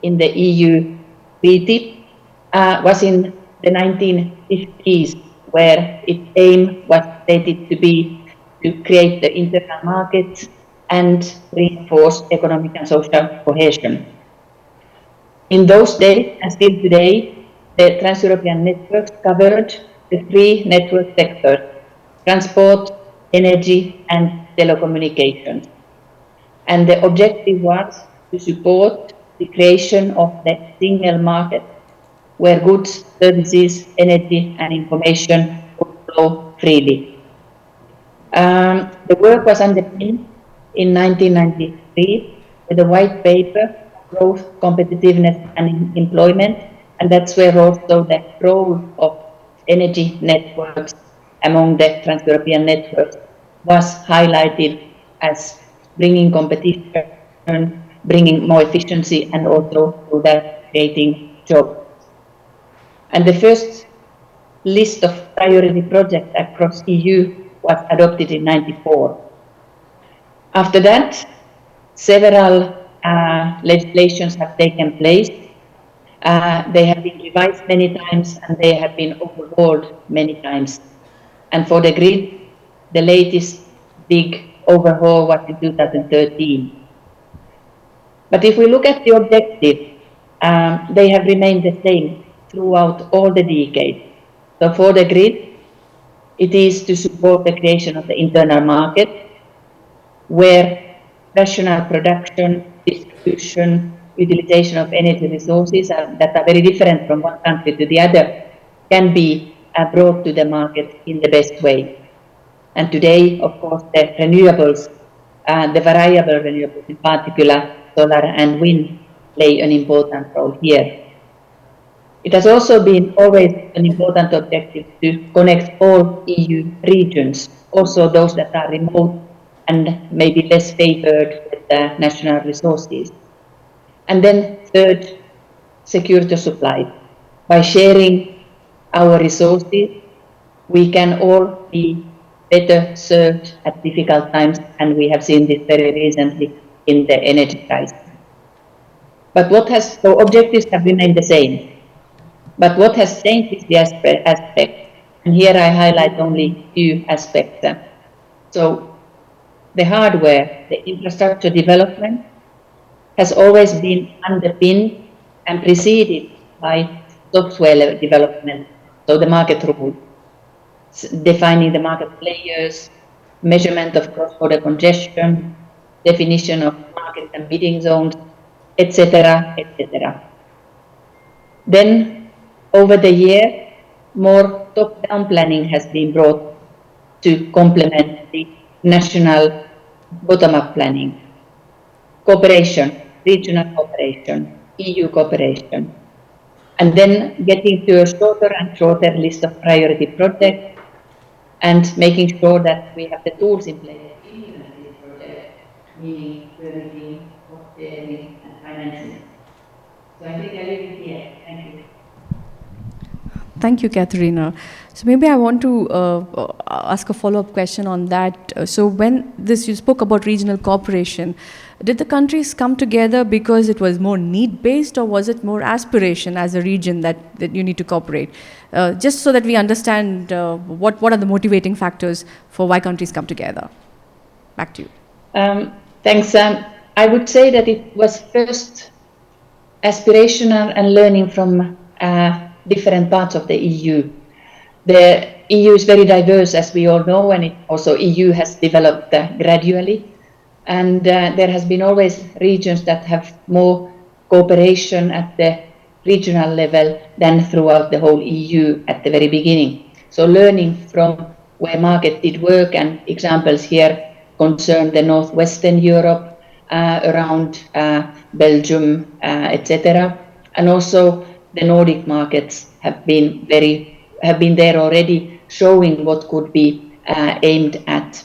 in the EU treaty was in the 1950s, where its aim was stated to be to create the internal market and reinforce economic and social cohesion. In those days, and still today, the Trans-European networks covered the three network sectors: transport, energy, and telecommunications. And the objective was to support the creation of the single market where goods, services, energy, and information would flow freely. The work was undertaken in 1993 with a white paper, Growth, Competitiveness, and Employment, and that's where also the role of energy networks among the Trans-European networks was highlighted as bringing competition, bringing more efficiency, and also through that creating jobs. And the first list of priority projects across EU was adopted in 1994. After that, several legislations have taken place. They have been revised many times and they have been overhauled many times. And for the grid, the latest big overhaul was in 2013. But if we look at the objective, they have remained the same throughout all the decades. So for the grid, it is to support the creation of the internal market, where rational production, distribution, utilization of energy resources that are very different from one country to the other can be brought to the market in the best way. And today, of course, the renewables, the variable renewables, in particular solar and wind, play an important role here. It has also been always an important objective to connect all EU regions, also those that are remote and maybe less favored with the national resources. And then third, secure the supply. By sharing our resources, we can all be better served at difficult times, and we have seen this very recently in the energy crisis. But so objectives have remained the same. But what has changed is the aspect, and here I highlight only a few aspects. So the hardware, the infrastructure development has always been underpinned and preceded by software development, so the market rule, defining the market players, measurement of cross-border congestion, definition of market and bidding zones, etc., etc. Then, over the year, more top-down planning has been brought to complement the national bottom-up planning. Cooperation, regional cooperation, EU cooperation, and then getting to a shorter and shorter list of priority projects and making sure that we have the tools in place to implement these projects, meaning permitting, cost sharing, and financing. So I think I leave it here. Thank you. Thank you, Katharina. So maybe I want to ask a follow-up question on that. So when you spoke about regional cooperation, did the countries come together because it was more need-based, or was it more aspiration as a region that you need to cooperate? Just so that we understand what are the motivating factors for why countries come together. Back to you. Thanks. I would say that it was first aspirational and learning from different parts of the EU. The EU is very diverse, as we all know, and also EU has developed gradually. And there has been always regions that have more cooperation at the regional level than throughout the whole EU at the very beginning. So learning from where market did work, and examples here concern the northwestern Europe, around Belgium, etc. And also the Nordic markets have been there already, showing what could be aimed at.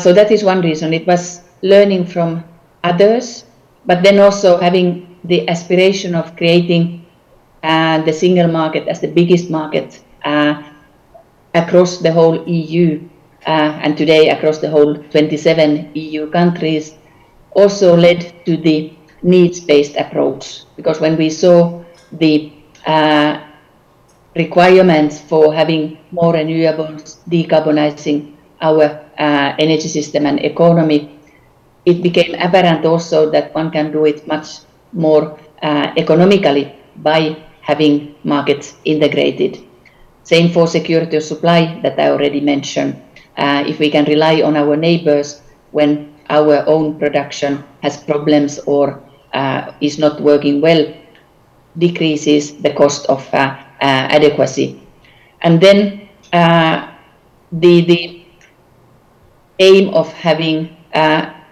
So that is one reason. It was learning from others, but then also having the aspiration of creating the single market as the biggest market across the whole EU, and today across the whole 27 EU countries, also led to the needs-based approach. Because when we saw the requirements for having more renewables, decarbonizing our energy system and economy, it became apparent also that one can do it much more economically by having markets integrated. Same for security of supply that I already mentioned. If we can rely on our neighbors when our own production has problems or is not working well, decreases the cost of adequacy. And then the aim of having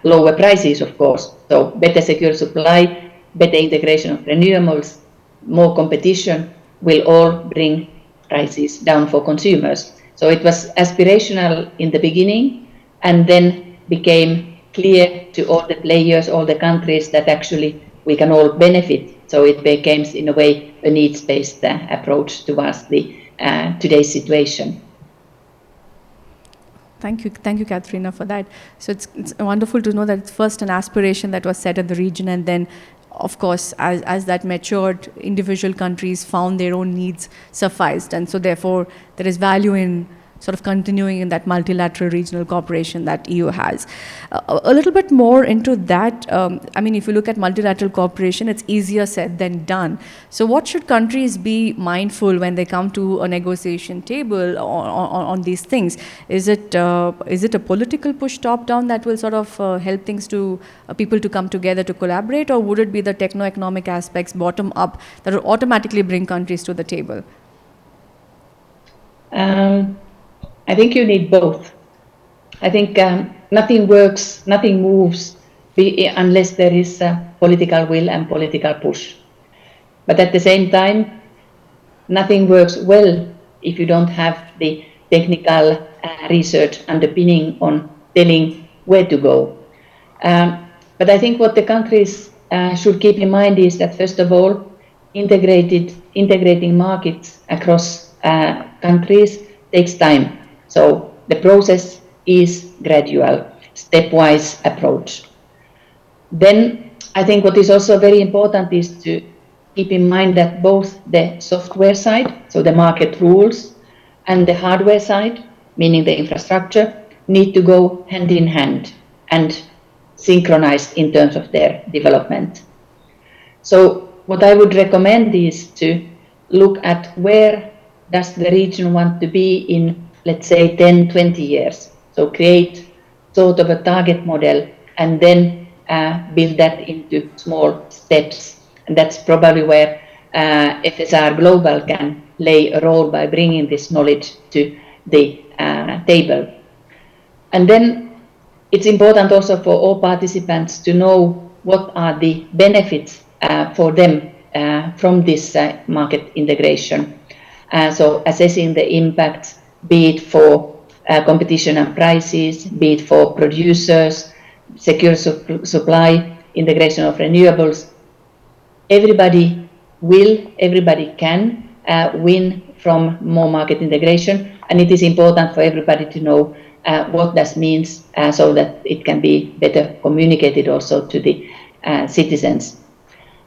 lower prices, of course. So better secure supply, better integration of renewables, more competition will all bring prices down for consumers. So it was aspirational in the beginning, and then became clear to all the players, all the countries, that actually we can all benefit. So it became, in a way, a needs-based approach towards the today's situation. Thank you, Katharina, for that. So it's wonderful to know that it's first an aspiration that was set at the region, and then, of course, as that matured, individual countries found their own needs sufficed, and so therefore there is value in sort of continuing in that multilateral regional cooperation that EU has. A little bit more into that, I mean, if you look at multilateral cooperation, it's easier said than done. So what should countries be mindful when they come to a negotiation table on these things? Is it a political push top-down that will sort of help things to people to come together to collaborate, or would it be the techno-economic aspects bottom-up that will automatically bring countries to the table? I think you need both. I think nothing works, nothing moves unless there is a political will and political push. But at the same time, nothing works well if you don't have the technical research underpinning on telling where to go. But I think what the countries should keep in mind is that, first of all, integrating markets across countries takes time. So the process is gradual, stepwise approach. Then I think what is also very important is to keep in mind that both the software side, so the market rules, and the hardware side, meaning the infrastructure, need to go hand in hand. And synchronized in terms of their development. So what I would recommend is to look at where does the region want to be in, let's say, 10, 20 years. So create sort of a target model and then build that into small steps. And that's probably where FSR Global can play a role by bringing this knowledge to the table. And then it's important also for all participants to know what are the benefits for them from this market integration. So assessing the impacts, be it for competition and prices, be it for producers, secure supply, integration of renewables. Everybody can win from more market integration, and it is important for everybody to know what that means so that it can be better communicated also to the citizens.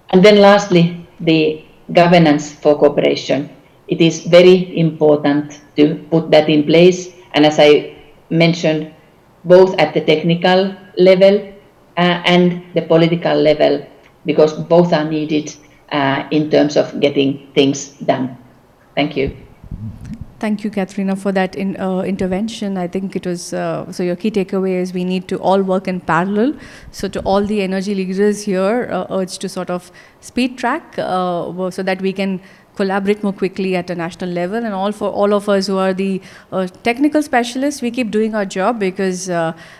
And then lastly, the governance for cooperation. It is very important to put that in place, and as I mentioned, both at the technical level and the political level, because both are needed in terms of getting things done. Thank you. Thank you, Katharina, for that intervention. I think it was, so your key takeaway is we need to all work in parallel. So to all the energy leaders here, urge to sort of speed track so that we can collaborate more quickly at a national level. And all of us who are the technical specialists, we keep doing our job because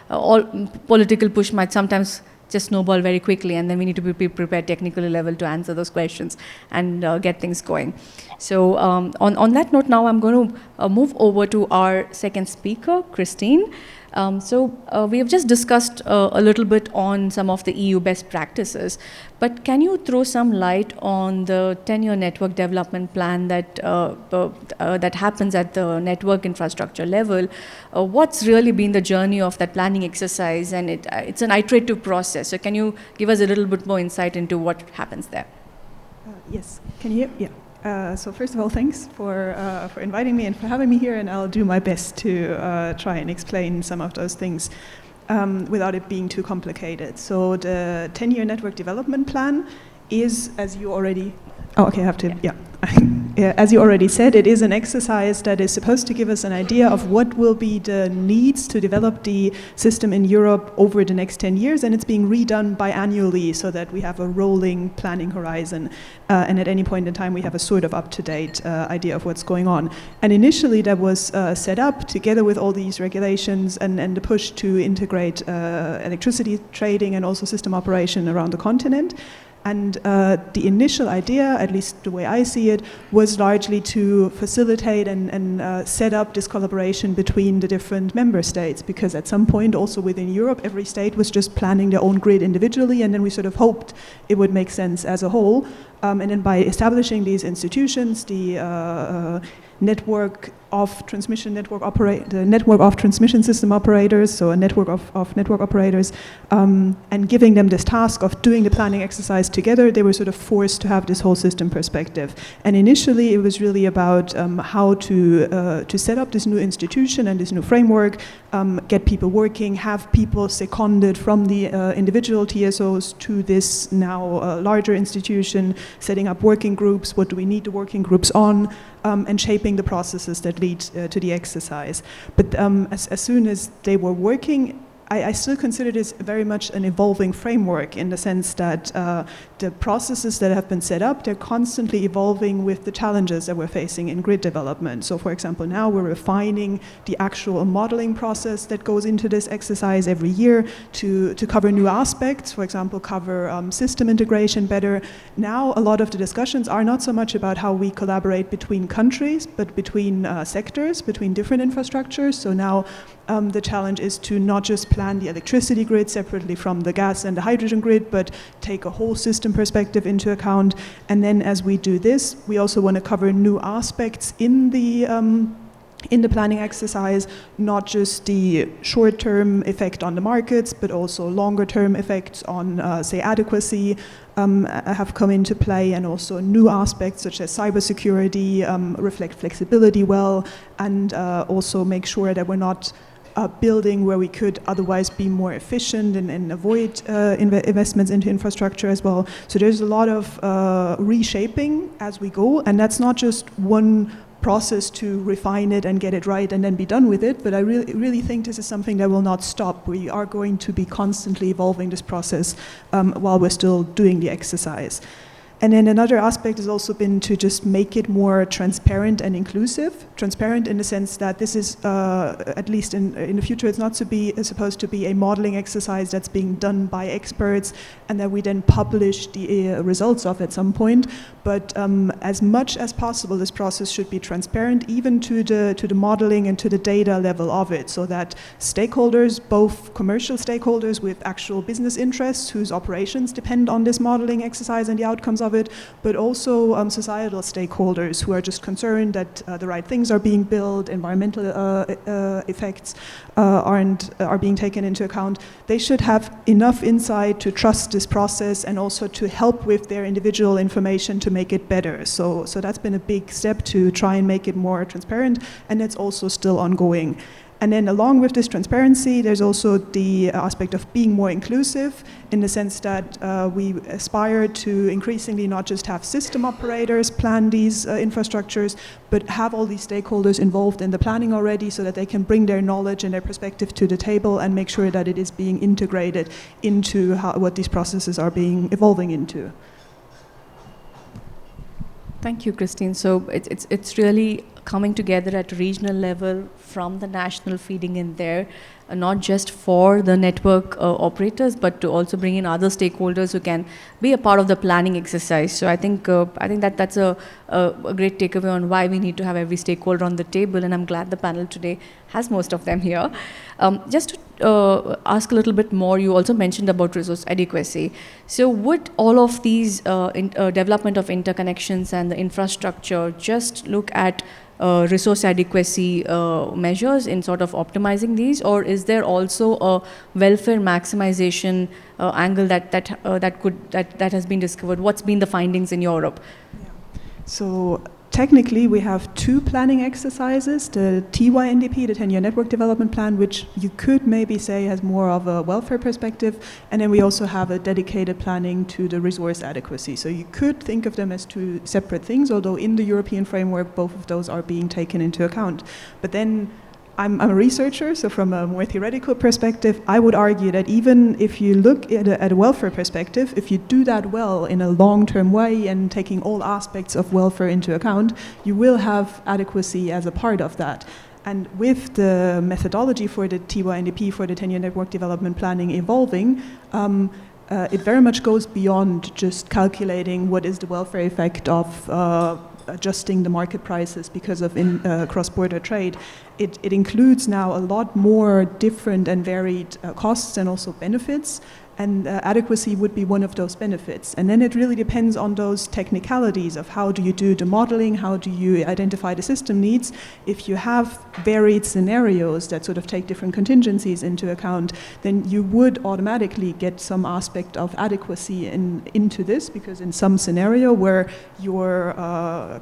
all political push might sometimes just snowball very quickly, and then we need to be prepared technically level to answer those questions and get things going. So on that note, now I'm going to move over to our second speaker, Christine. We have just discussed a little bit on some of the EU best practices, but can you throw some light on the 10-year network development plan that that happens at the network infrastructure level? What's really been the journey of that planning exercise? And it's an iterative process. So can you give us a little bit more insight into what happens there? Yes, can you hear? Yeah. So first of all, thanks for inviting me and for having me here, and I'll do my best to try and explain some of those things without it being too complicated. So the 10-year network development plan is, as you already... Oh, okay, I have to... Yeah. As you already said, it is an exercise that is supposed to give us an idea of what will be the needs to develop the system in Europe over the next 10 years, and it's being redone biannually so that we have a rolling planning horizon, and at any point in time we have a sort of up-to-date idea of what's going on. And initially that was set up together with all these regulations and the push to integrate electricity trading and also system operation around the continent. And the initial idea, at least the way I see it, was largely to facilitate and set up this collaboration between the different member states, because at some point also within Europe, every state was just planning their own grid individually, and then we sort of hoped it would make sense as a whole. And then by establishing these institutions, the network of transmission system operators, so a network of network operators, and giving them this task of doing the planning exercise together, they were sort of forced to have this whole system perspective. And initially it was really about how to set up this new institution and this new framework, get people working, have people seconded from the individual TSOs to this now larger institution, setting up working groups, what do we need the working groups on, and shaping the processes that lead to the exercise. But as soon as they were working, I still consider this very much an evolving framework, in the sense that the processes that have been set up, they're constantly evolving with the challenges that we're facing in grid development. So for example, now we're refining the actual modeling process that goes into this exercise every year to cover new aspects, for example, cover system integration better. Now a lot of the discussions are not so much about how we collaborate between countries, but between sectors, between different infrastructures. So now the challenge is to not just plan the electricity grid separately from the gas and the hydrogen grid, but take a whole system perspective into account. And then as we do this, we also want to cover new aspects in the planning exercise, not just the short-term effect on the markets, but also longer-term effects on, say, adequacy have come into play, and also new aspects such as cybersecurity reflect flexibility well, and also make sure that we're not building where we could otherwise be more efficient and avoid investments into infrastructure as well. So there's a lot of reshaping as we go, and that's not just one process to refine it and get it right and then be done with it, but I really think this is something that will not stop. We are going to be constantly evolving this process while we're still doing the exercise. And then another aspect has also been to just make it more transparent and inclusive. Transparent in the sense that this is, at least in the future, it's not supposed to be a modeling exercise that's being done by experts and that we then publish the results of at some point. But as much as possible, this process should be transparent, even to the modeling and to the data level of it, so that stakeholders, both commercial stakeholders with actual business interests whose operations depend on this modeling exercise and the outcomes of it, but also societal stakeholders who are just concerned that the right things are being built, environmental effects are being taken into account. They should have enough insight to trust this process and also to help with their individual information to make it better. So that's been a big step to try and make it more transparent, and it's also still ongoing. And then along with this transparency, there's also the aspect of being more inclusive in the sense that we aspire to increasingly not just have system operators plan these infrastructures, but have all these stakeholders involved in the planning already so that they can bring their knowledge and their perspective to the table and make sure that it is being integrated into what these processes are evolving into. Thank you, Christine. So it's really coming together at regional level from the national feeding in there, not just for the network operators, but to also bring in other stakeholders who can be a part of the planning exercise. So I think that's a great takeaway on why we need to have every stakeholder on the table, and I'm glad the panel today has most of them here. Just to ask a little bit more, you also mentioned about resource adequacy. So would all of these development of interconnections and the infrastructure just look at resource adequacy measures in sort of optimizing these, or is there also a welfare maximization angle that has been discovered? What's been the findings in Europe? Yeah. So technically, we have two planning exercises, the TYNDP, the 10-year network development plan, which you could maybe say has more of a welfare perspective, and then we also have a dedicated planning to the resource adequacy. So you could think of them as two separate things, although in the European framework, both of those are being taken into account. But then I'm a researcher, so from a more theoretical perspective, I would argue that even if you look at a welfare perspective, if you do that well in a long-term way and taking all aspects of welfare into account, you will have adequacy as a part of that. And with the methodology for the TYNDP, for the 10-year network development planning evolving, it very much goes beyond just calculating what is the welfare effect of adjusting the market prices because of cross-border trade. It includes now a lot more different and varied costs and also benefits, and adequacy would be one of those benefits. And then it really depends on those technicalities of how do you do the modeling, how do you identify the system needs. If you have varied scenarios that sort of take different contingencies into account, then you would automatically get some aspect of adequacy into this, because in some scenario where your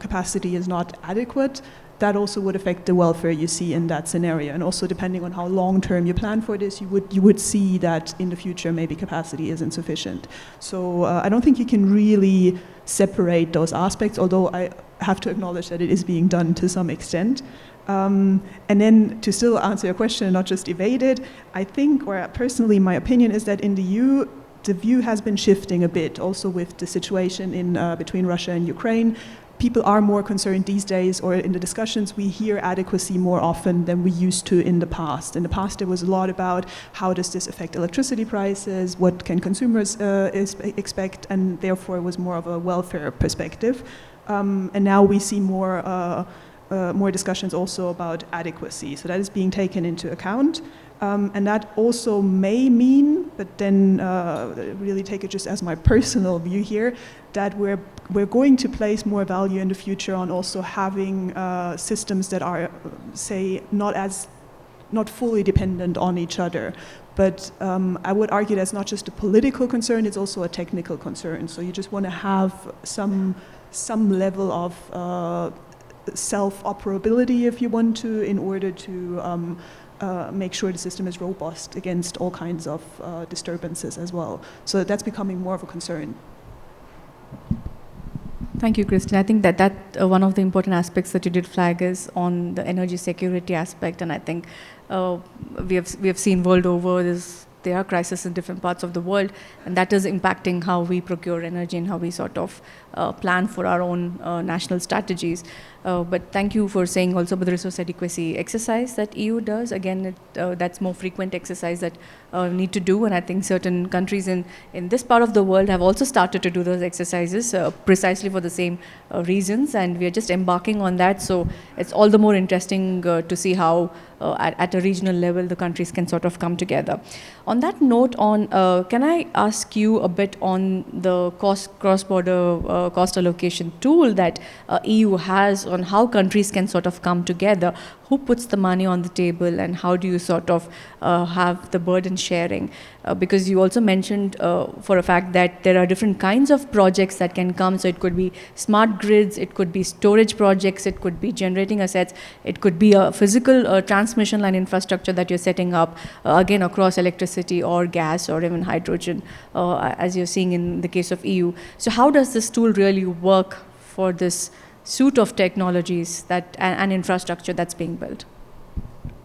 capacity is not adequate, that also would affect the welfare you see in that scenario. And also depending on how long-term you plan for this, you would see that in the future maybe capacity isn't sufficient. So I don't think you can really separate those aspects, although I have to acknowledge that it is being done to some extent. And then to still answer your question and not just evade it, I think, or personally my opinion is that in the EU, the view has been shifting a bit, also with the situation between Russia and Ukraine. People are more concerned these days, or in the discussions we hear adequacy more often than we used to in the past. In the past there was a lot about how does this affect electricity prices, what can consumers expect, and therefore it was more of a welfare perspective. And now we see more discussions also about adequacy. So that is being taken into account. And that also may mean, but then really take it just as my personal view here, that we're going to place more value in the future on also having systems that are, say, not fully dependent on each other. But I would argue that's not just a political concern, it's also a technical concern. So you just want to have some level of self-operability, if you want to, in order to make sure the system is robust against all kinds of disturbances as well. So that's becoming more of a concern. Thank you, Christine. I think that one of the important aspects that you did flag is on the energy security aspect, and I think we have seen world over there are crises in different parts of the world, and that is impacting how we procure energy and how we sort of plan for our own national strategies. But thank you for saying also about the resource adequacy exercise that EU does. Again, that's more frequent exercise that need to do, and I think certain countries in this part of the world have also started to do those exercises precisely for the same reasons, and we are just embarking on that. So it's all the more interesting to see how at a regional level the countries can sort of come together. On that note, can I ask you a bit on the cross-border cost allocation tool that EU has on how countries can sort of come together? Who puts the money on the table, and how do you sort of have the burden sharing? Because you also mentioned for a fact that there are different kinds of projects that can come. So it could be smart grids, it could be storage projects, it could be generating assets, it could be a physical transmission line infrastructure that you're setting up, again, across electricity or gas or even hydrogen, as you're seeing in the case of EU. So how does this tool really work for this suite of technologies and infrastructure that's being built?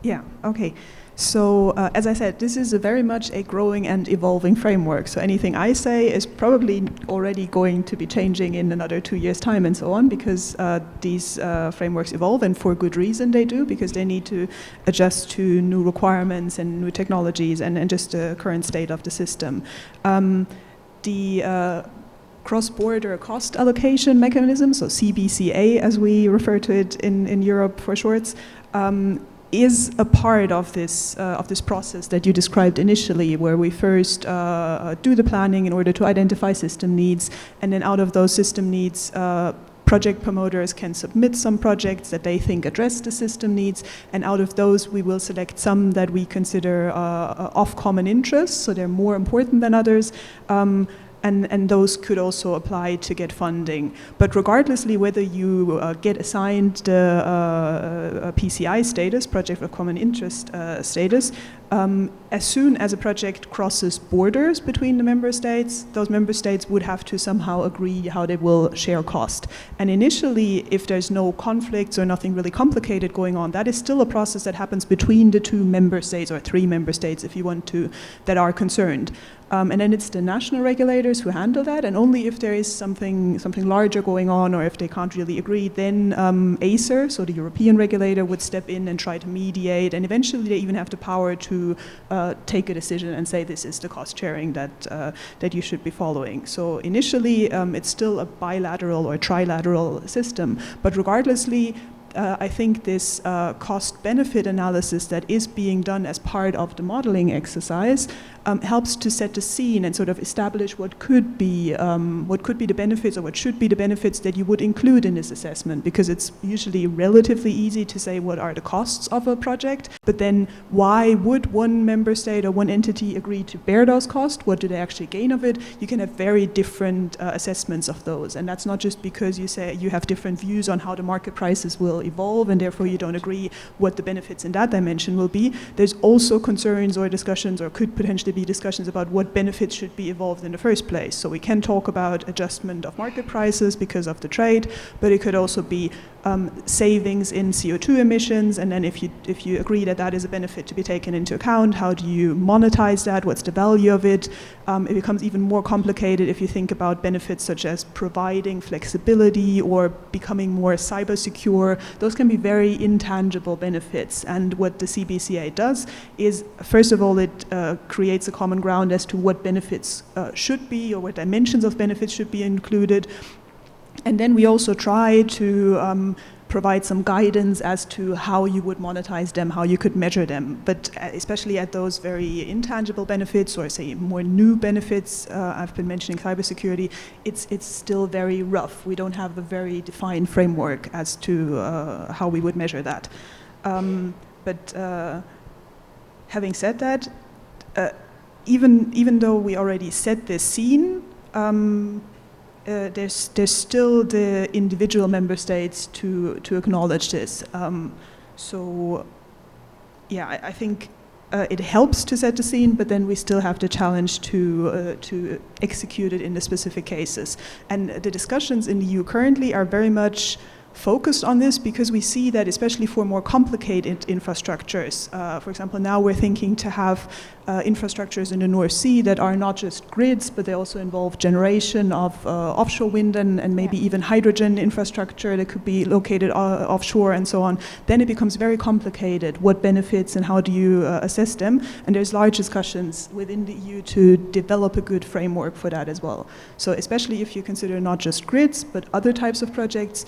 Yeah, okay. So as I said, this is very much a growing and evolving framework. So anything I say is probably already going to be changing in another 2 years' time and so on, because these frameworks evolve, and for good reason they do, because they need to adjust to new requirements and new technologies and just the current state of the system. The cross-border cost allocation mechanism, so CBCA as we refer to it in Europe for shorts, is a part of this process that you described initially, where we first do the planning in order to identify system needs, and then out of those system needs, project promoters can submit some projects that they think address the system needs, and out of those we will select some that we consider of common interest, so they're more important than others. And those could also apply to get funding. But regardlessly whether you get assigned the PCI status, Project of Common Interest status, as soon as a project crosses borders between the member states, those member states would have to somehow agree how they will share cost. And initially, if there's no conflicts or nothing really complicated going on, that is still a process that happens between the 2 member states, or 3 member states if you want to, that are concerned. And then it's the national regulators who handle that, and only if there is something larger going on, or if they can't really agree, then ACER, so the European regulator, would step in and try to mediate, and eventually they even have the power to take a decision and say this is the cost sharing that you should be following. So initially it's still a bilateral or trilateral system, but regardlessly, I think this cost-benefit analysis that is being done as part of the modeling exercise helps to set the scene and sort of establish what could be the benefits, or what should be the benefits that you would include in this assessment, because it's usually relatively easy to say what are the costs of a project, but then why would one member state or one entity agree to bear those costs? What do they actually gain of it? You can have very different assessments of those, and that's not just because you say you have different views on how the market prices will evolve and therefore you don't agree what the benefits in that dimension will be. There's also concerns or discussions, or could potentially be discussions about what benefits should be evolved in the first place. So we can talk about adjustment of market prices because of the trade, but it could also be savings in CO2 emissions, and then if you agree that that is a benefit to be taken into account, how do you monetize that? What's the value of it? It becomes even more complicated if you think about benefits such as providing flexibility or becoming more cyber secure. Those can be very intangible benefits, and what the CBCA does is, first of all, it creates a common ground as to what benefits should be, or what dimensions of benefits should be included. And then we also try to provide some guidance as to how you would monetize them, how you could measure them. But especially at those very intangible benefits, or say more new benefits, I've been mentioning cybersecurity, it's still very rough. We don't have a very defined framework as to how we would measure that. But having said that, even though we already set this scene, there's still the individual member states to acknowledge this. So, yeah, I think it helps to set the scene, but then we still have the challenge to execute it in the specific cases. And the discussions in the EU currently are very much focused on this because we see that especially for more complicated infrastructures, for example, now we're thinking to have infrastructures in the North Sea that are not just grids, but they also involve generation of offshore wind and maybe even hydrogen infrastructure that could be located offshore and so on. Then it becomes very complicated. What benefits and how do you assess them? And there's large discussions within the EU to develop a good framework for that as well. So especially if you consider not just grids, but other types of projects,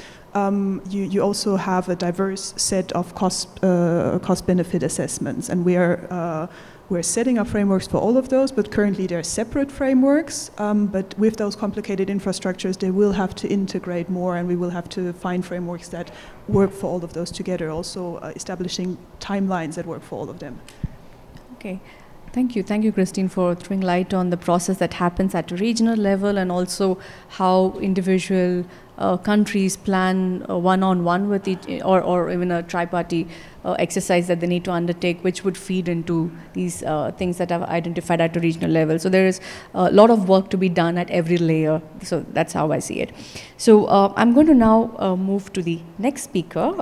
you also have a diverse set of cost-benefit assessments, and we're setting up frameworks for all of those, but currently they're separate frameworks. But with those complicated infrastructures, they will have to integrate more, and we will have to find frameworks that work for all of those together, also establishing timelines that work for all of them. Okay. Thank you, Christine, for throwing light on the process that happens at a regional level and also how individual countries plan one-on-one with each, or even a tri-party exercise that they need to undertake, which would feed into these things that I've identified at a regional level. So there is a lot of work to be done at every layer. So that's how I see it. So I'm going to now move to the next speaker.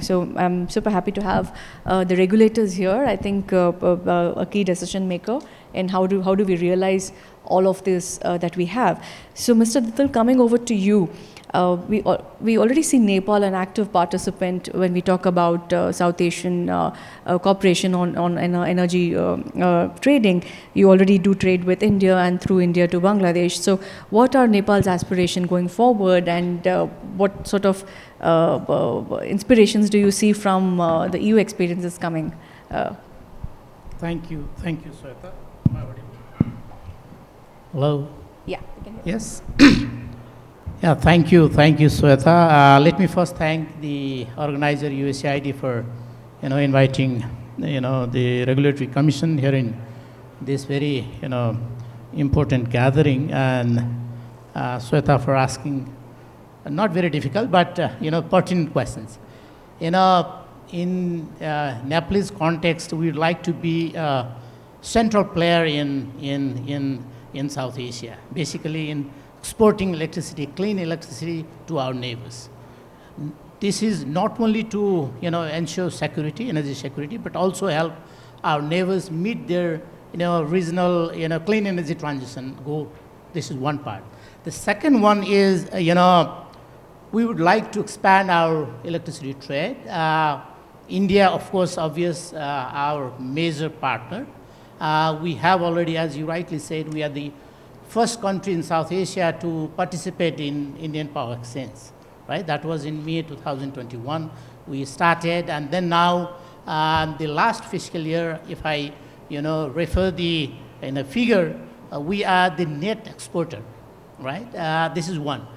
So I'm super happy to have the regulators here. I think a key decision maker, and how do we realize all of this that we have. So Mr. Dittal, coming over to you. We already see Nepal an active participant when we talk about South Asian cooperation on energy trading. You already do trade with India and through India to Bangladesh. So what are Nepal's aspirations going forward, and what sort of inspirations do you see from the EU experiences coming? Thank you, Sweta. Hello? Yeah. Yes. Yeah, thank you, Sweta. Let me first thank the organizer USAID for, inviting, the Regulatory Commission here in this very, important gathering, and Sweta for asking not very difficult, but pertinent questions. In Nepalese context, we would like to be a central player in South Asia, basically in exporting electricity, clean electricity to our neighbors. This is not only to ensure security, energy security, but also help our neighbors meet their regional clean energy transition goal. This is one part. The second one is we would like to expand our electricity trade. India, of course, our major partner. We have already, as you rightly said, we are the first country in South Asia to participate in Indian Power Exchange, right? That was in May 2021. We started, and then now the last fiscal year, if I refer the figure, we are the net exporter, right? This is one.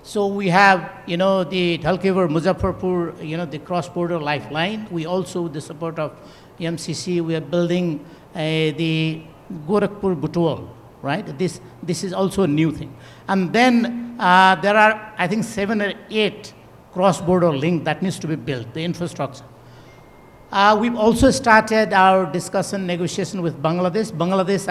So we have the Dhalkevar Muzaffarpur, the cross-border lifeline. We also, with the support of MCC, we are building the Gorakhpur Butwal. Right? This is also a new thing. And then there are, I think, 7 or 8 cross-border links that needs to be built, the infrastructure. We've also started our discussion, negotiation with Bangladesh. Bangladesh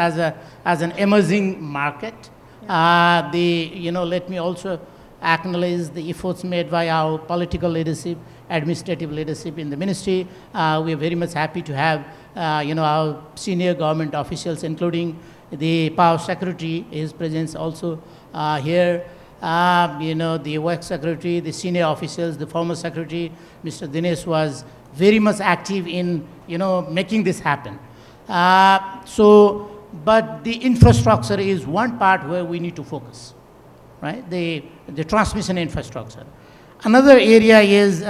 as an emerging market. Let me also acknowledge the efforts made by our political leadership, administrative leadership in the ministry. We are very much happy to have, our senior government officials, including the Power Secretary, his presence also here, the Work Secretary, the senior officials, the former Secretary, Mr. Dinesh was very much active in, making this happen. But the infrastructure is one part where we need to focus, right? The transmission infrastructure. Another area is, you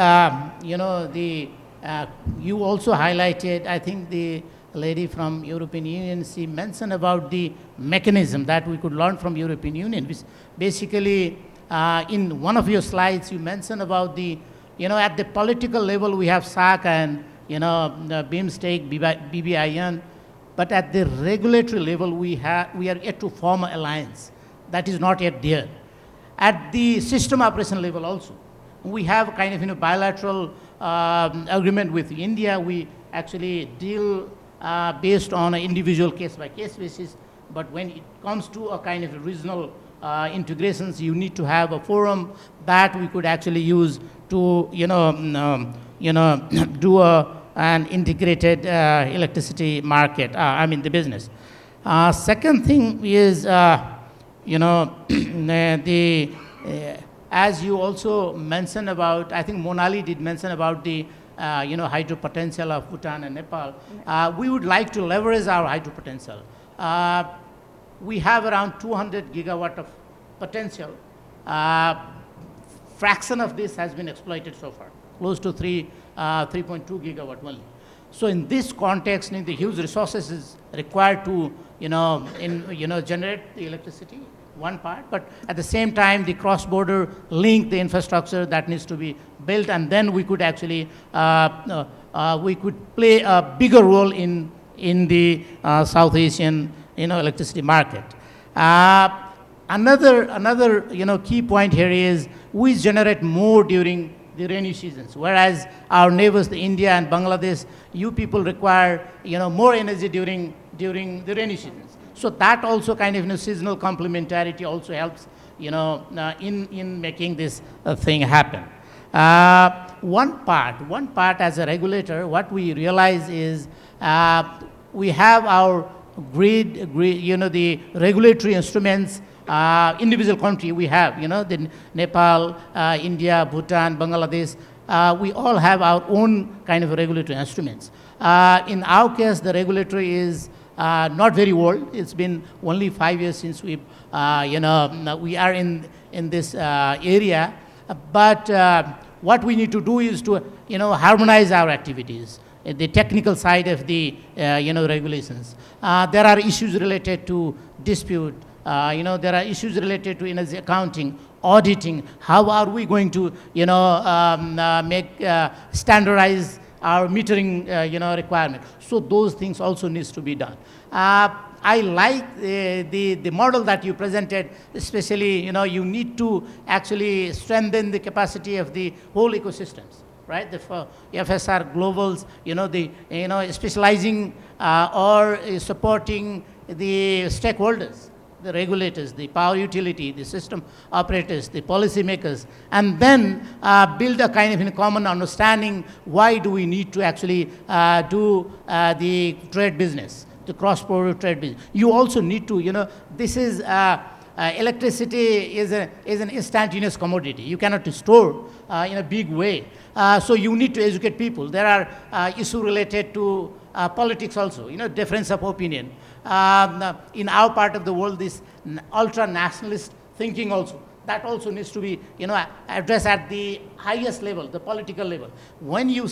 also highlighted, I think the lady from European Union, she mentioned about the mechanism that we could learn from European Union, which basically in one of your slides you mentioned about the, at the political level we have SAC and, BIMSTEC, BBIN, but at the regulatory level we are yet to form an alliance. That is not yet there. at the system operation level also. We have kind of bilateral agreement with India. We actually deal based on an individual case-by-case basis. But when it comes to a kind of regional integrations, you need to have a forum that we could actually use to, do an integrated electricity market. The business. Second thing is, as you also mentioned about, I think Monali did mention about the hydro potential of Bhutan and Nepal. We would like to leverage our hydro potential. We have around 200 gigawatt of potential. Fraction of this has been exploited so far, close to 3.2 gigawatt only. So in this context, the huge resources is required to generate the electricity, one part, but at the same time, the cross-border link, the infrastructure that needs to be built, and then we could actually we could play a bigger role in the South Asian electricity market. Another key point here is we generate more during the rainy seasons, whereas our neighbors, the India and Bangladesh, you people require more energy during the rainy seasons. So that also kind of seasonal complementarity also helps in making this thing happen. One part as a regulator, what we realize is we have our grid, the regulatory instruments. Individual country we have, the Nepal, India, Bhutan, Bangladesh, we all have our own kind of regulatory instruments. In our case, the regulatory is not very old. It's been only 5 years since we are in this area. But what we need to do is to, harmonize our activities, the technical side of the, regulations. There are issues related to dispute. There are issues related to energy accounting, auditing. How are we going to, standardize our metering, requirement? So those things also needs to be done. I like the model that you presented, especially, you need to actually strengthen the capacity of the whole ecosystems, right? The FSR globals, specializing or supporting the stakeholders, the regulators, the power utility, the system operators, the policymakers, and then build a kind of common understanding why do we need to actually do the trade business, the cross-border trade business. You also need to, this is, electricity is an instantaneous commodity. You cannot store in a big way. So you need to educate people. There are issues related to politics also, difference of opinion. In our part of the world, this ultra-nationalist thinking also, that also needs to be, addressed at the highest level, the political level. When you,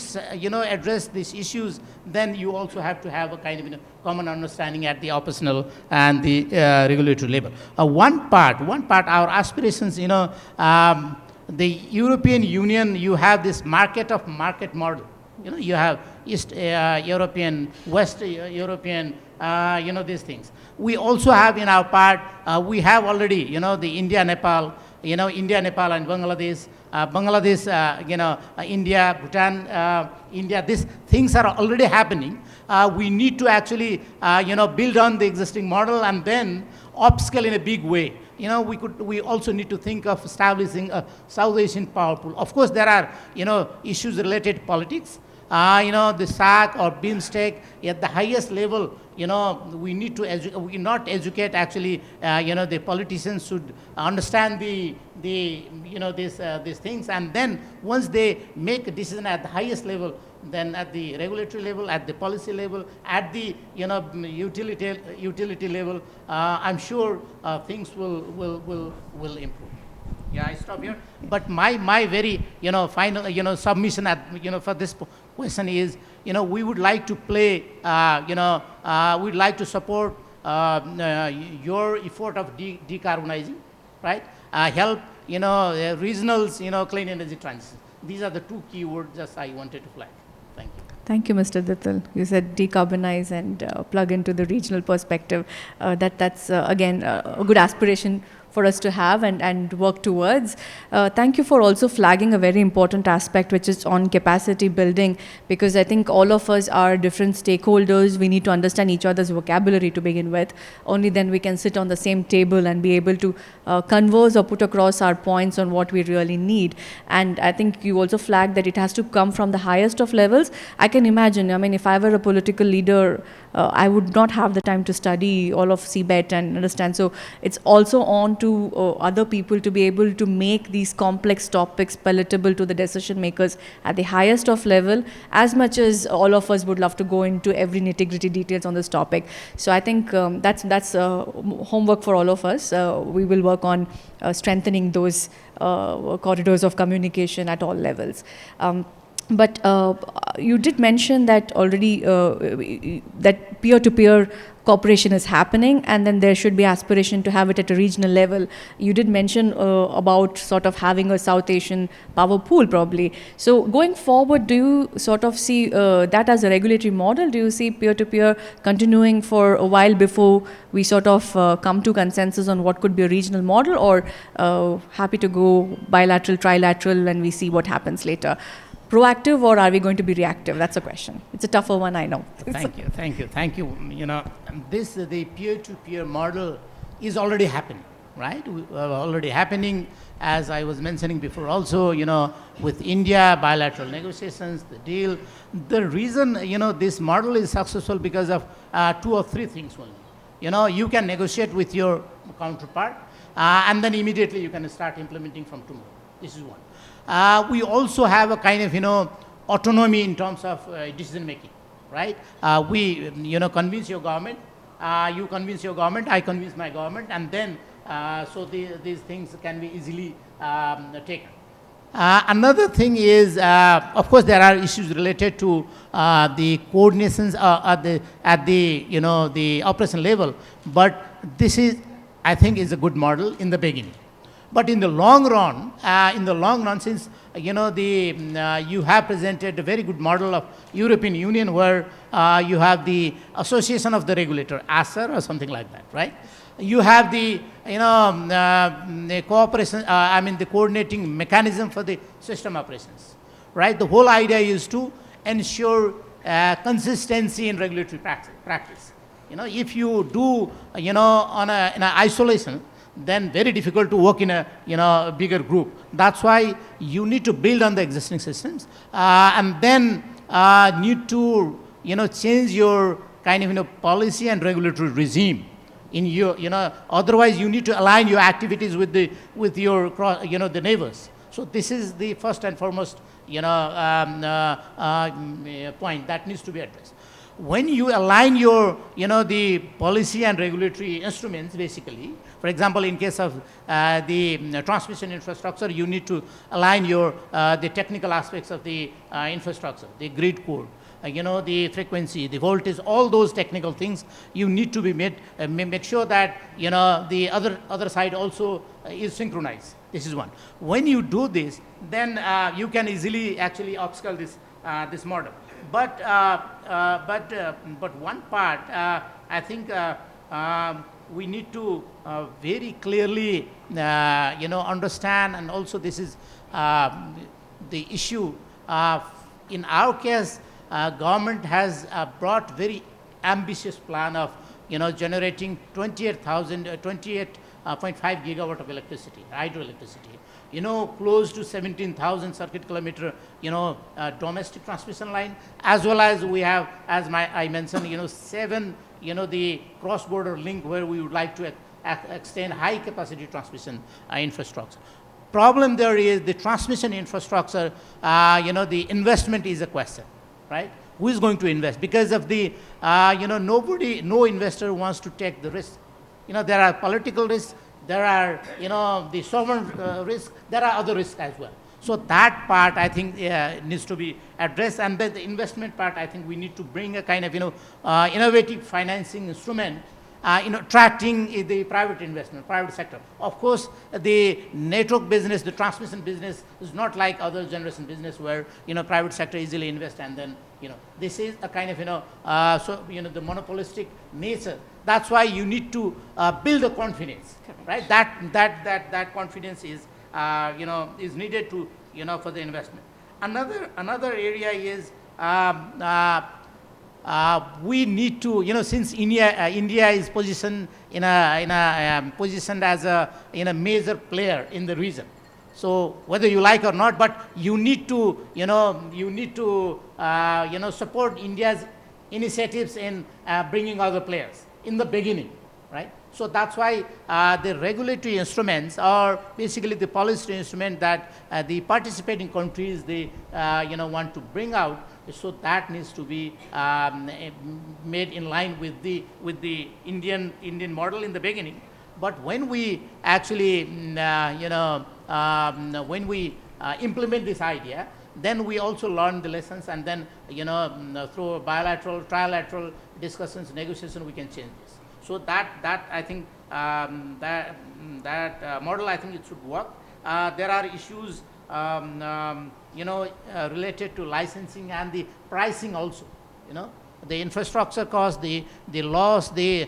address these issues, then you also have to have a kind of common understanding at the operational and the regulatory level. One part, our aspirations, the European Union, you have this market model. You have East European, West European, these things. We also have in our part, we have already, the India, Nepal and Bangladesh, India, Bhutan, India, these things are already happening. We need to actually, build on the existing model and then upscale in a big way. We also need to think of establishing a South Asian power pool. Of course, there are, issues related to politics. The SAC or BIMSTEC at the highest level, we need to educate actually, the politicians should understand these things, and then once they make a decision at the highest level, then at the regulatory level, at the policy level, at the utility level, I'm sure things will improve. Yeah, I stop here. But my very final submission at for this question is we would like to play we'd like to support your effort of decarbonizing, right? Help regionals clean energy transition. These are the two key words just I wanted to flag. Thank you. Thank you, Mr. Dittal. You said decarbonize and plug into the regional perspective. That's again a good aspiration for us to have and work towards. Thank you for also flagging a very important aspect, which is on capacity building, because I think all of us are different stakeholders. We need to understand each other's vocabulary to begin with. Only then we can sit on the same table and be able to converse or put across our points on what we really need. And I think you also flagged that it has to come from the highest of levels. I can imagine, I mean, if I were a political leader, I would not have the time to study all of CBET and understand. So it's also on to other people to be able to make these complex topics palatable to the decision makers at the highest of level, as much as all of us would love to go into every nitty-gritty details on this topic. So I think that's homework for all of us. We will work on strengthening those corridors of communication at all levels. But you did mention that already that peer-to-peer cooperation is happening, and then there should be aspiration to have it at a regional level. You did mention about sort of having a South Asian power pool probably. So going forward, do you sort of see that as a regulatory model? Do you see peer-to-peer continuing for a while before we sort of come to consensus on what could be a regional model, or happy to go bilateral, trilateral, and we see what happens later? Proactive, or are we going to be reactive? That's a question. It's a tougher one, I know. Thank you. You know, the peer-to-peer model is already happening, right? Already happening, as I was mentioning before also, you know, with India, bilateral negotiations, the deal. The reason, you know, this model is successful because of 2 or 3 things only. You know, you can negotiate with your counterpart, and then immediately you can start implementing from tomorrow. This is one. We also have a kind of, you know, autonomy in terms of decision making, right? We, you know, convince your government, you convince your government, I convince my government, and then so these things can be easily taken. Another thing is, of course, there are issues related to the coordinations at the you know, the operation level, but this is, I think, is a good model in the beginning. But in the long run, since you know you have presented a very good model of European Union, where you have the association of the regulator, ASER or something like that, right? You have the the cooperation, the coordinating mechanism for the system operations, right? The whole idea is to ensure consistency in regulatory practice. You know, if you do in isolation, then very difficult to work in a bigger group. That's why you need to build on the existing systems, and then need to change your kind of policy and regulatory regime in your otherwise you need to align your activities with your the neighbors. So this is the first and foremost point that needs to be addressed. When you align your the policy and regulatory instruments, basically, for example, in case of the transmission infrastructure, you need to align your the technical aspects of the infrastructure, the grid code, the frequency, the voltage, all those technical things you need to be made make sure that the other side also is synchronized. This is one. When you do this, then you can easily actually upscale this model. But one part, I think we need to very clearly understand, and also this is the issue. In our case, government has brought very ambitious plan of generating 28.5 gigawatt of electricity, hydroelectricity. Close to 17,000 circuit kilometer, domestic transmission line, as well as we have, as I mentioned, 7, the cross-border link where we would like to extend high capacity transmission infrastructure. Problem there is the transmission infrastructure, the investment is a question, right? Who is going to invest? Because of the, no investor wants to take the risk. There are political risks, there are, the sovereign risk, there are other risks as well. So that part, I think, needs to be addressed. And then the investment part, I think we need to bring a kind of, innovative financing instrument attracting the private investment, private sector. Of course, the network business, the transmission business is not like other generation business where, private sector easily invest and then, this is a kind of, the monopolistic nature. That's why you need to build the confidence, right? That confidence is, is needed to, for the investment. Another area is we need to, since India is positioned positioned as a major player in the region. So whether you like or not, but you need to, support India's initiatives in bringing other players in the beginning, right? So that's why the regulatory instruments are basically the policy instrument that the participating countries they want to bring out. So that needs to be made in line with the Indian model in the beginning. But when we actually when we implement this idea, then we also learn the lessons, and then through bilateral, trilateral discussions, negotiation, we can change this. So that I think that model, I think it should work. There are issues related to licensing and the pricing also. The infrastructure cost, the loss, the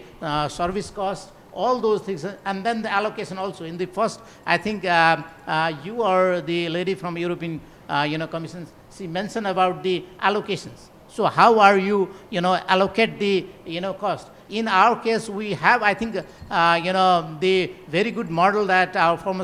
service cost, all those things, and then the allocation also. In the first, I think you are the lady from European Commission. She mentioned about the allocations. So how are you allocate the cost? In our case, we have, I think, the very good model that our former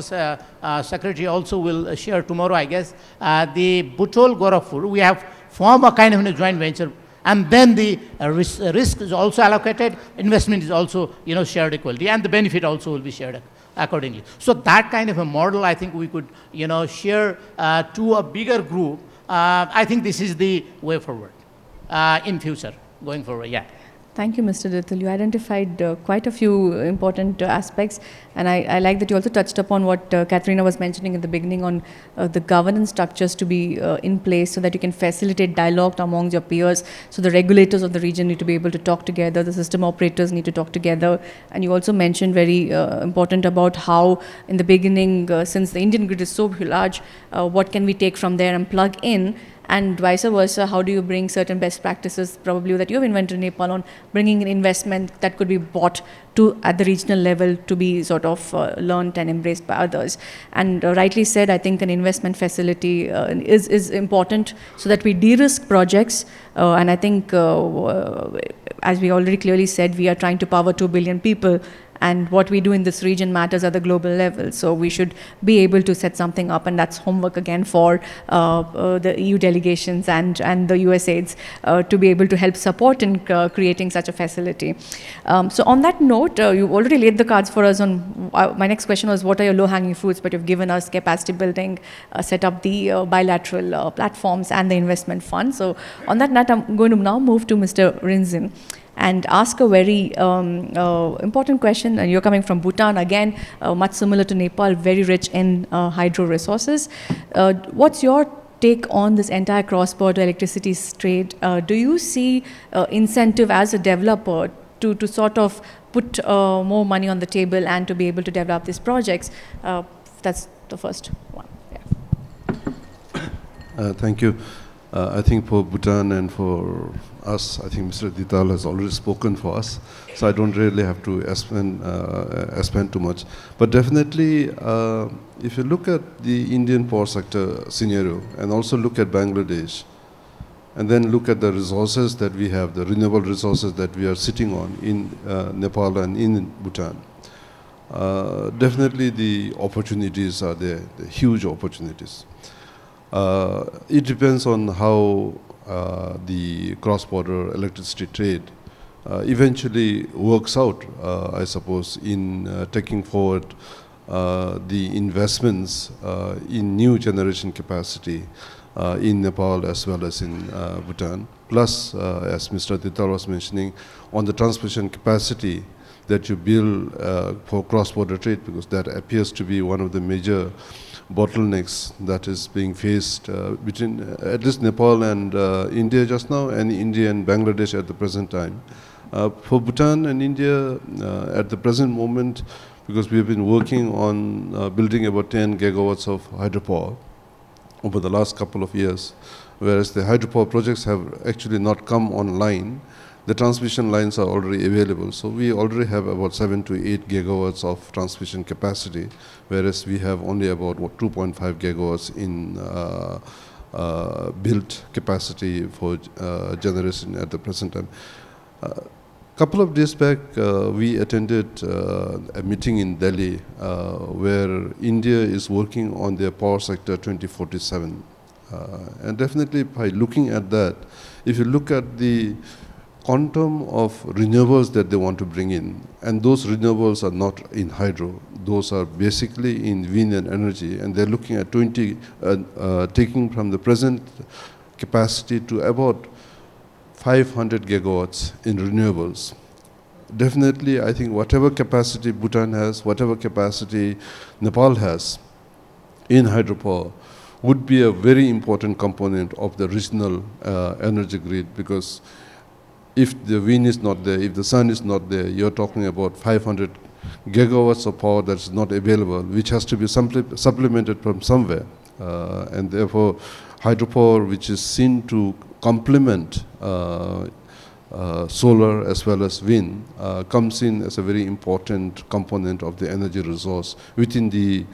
secretary also will share tomorrow, I guess. The Butol Gorakhpur, we have formed a kind of a joint venture, and then the risk is also allocated, investment is also shared equally, and the benefit also will be shared accordingly. So that kind of a model, I think we could share to a bigger group. I think this is the way forward in future, going forward. Yeah. Thank you, Mr. Dittal. You identified quite a few important aspects, and I like that you also touched upon what Katharina was mentioning in the beginning on the governance structures to be in place so that you can facilitate dialogue amongst your peers. So the regulators of the region need to be able to talk together, the system operators need to talk together, and you also mentioned very important about how in the beginning, since the Indian grid is so large, what can we take from there and plug in, and vice versa, how do you bring certain best practices probably that you have invented in Nepal on bringing in investment that could be bought to at the regional level to be sort of learned and embraced by others. And rightly said, I think an investment facility is important so that we de-risk projects, and I think as we already clearly said, we are trying to power 2 billion people, and what we do in this region matters at the global level. So we should be able to set something up, and that's homework again for the EU delegations and the USAIDs to be able to help support in creating such a facility. So on that note, you've already laid the cards for us on, my next question was what are your low-hanging fruits, but you've given us capacity building, set up the bilateral platforms and the investment fund. So on that note, I'm going to now move to Mr. Rinzin and ask a very important question. And you're coming from Bhutan, again, much similar to Nepal, very rich in hydro resources. What's your take on this entire cross-border electricity trade? Do you see incentive as a developer to sort of put more money on the table and to be able to develop these projects? That's the first one. Yeah. Thank you. I think for Bhutan and for us, I think Mr. Dittal has already spoken for us, so I don't really have to expand too much. But definitely, if you look at the Indian power sector scenario and also look at Bangladesh, and then look at the resources that we have, the renewable resources that we are sitting on in Nepal and in Bhutan, definitely the opportunities are there, the huge opportunities. It depends on how the cross-border electricity trade eventually works out, I suppose, in taking forward the investments in new generation capacity in Nepal as well as in Bhutan. Plus, as Mr. Dittal was mentioning, on the transmission capacity that you build for cross-border trade, because that appears to be one of the major bottlenecks that is being faced between at least Nepal and India just now, and India and Bangladesh at the present time. For Bhutan and India, at the present moment, because we have been working on building about 10 gigawatts of hydropower over the last couple of years, whereas the hydropower projects have actually not come online, the transmission lines are already available. So we already have about 7 to 8 gigawatts of transmission capacity, whereas we have only about 2.5 gigawatts in built capacity for generation at the present time. Couple of days back, we attended a meeting in Delhi where India is working on their power sector 2047. And definitely by looking at that, if you look at the quantum of renewables that they want to bring in, and those renewables are not in hydro, those are basically in wind and energy, and they're looking at taking from the present capacity to about 500 gigawatts in renewables. Definitely, I think whatever capacity Bhutan has, whatever capacity Nepal has in hydropower would be a very important component of the regional energy grid, because if the wind is not there, if the sun is not there, you're talking about 500 gigawatts of power that's not available, which has to be supplemented from somewhere. And therefore, hydropower, which is seen to complement solar as well as wind, comes in as a very important component of the energy resource within the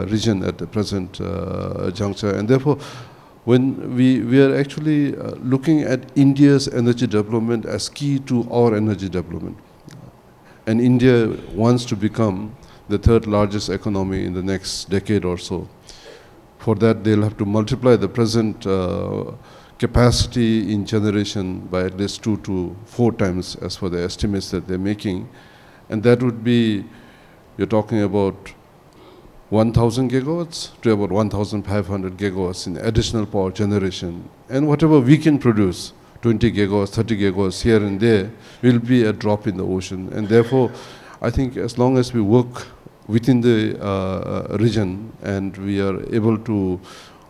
region at the present juncture. And therefore, when we are actually looking at India's energy development as key to our energy development. And India wants to become the third largest economy in the next decade or so. For that, they'll have to multiply the present capacity in generation by at least 2 to 4 times as per the estimates that they're making. And that would be, you're talking about 1,000 gigawatts to about 1,500 gigawatts in additional power generation. And whatever we can produce, 20 gigawatts, 30 gigawatts here and there, will be a drop in the ocean. And therefore, I think as long as we work within the region and we are able to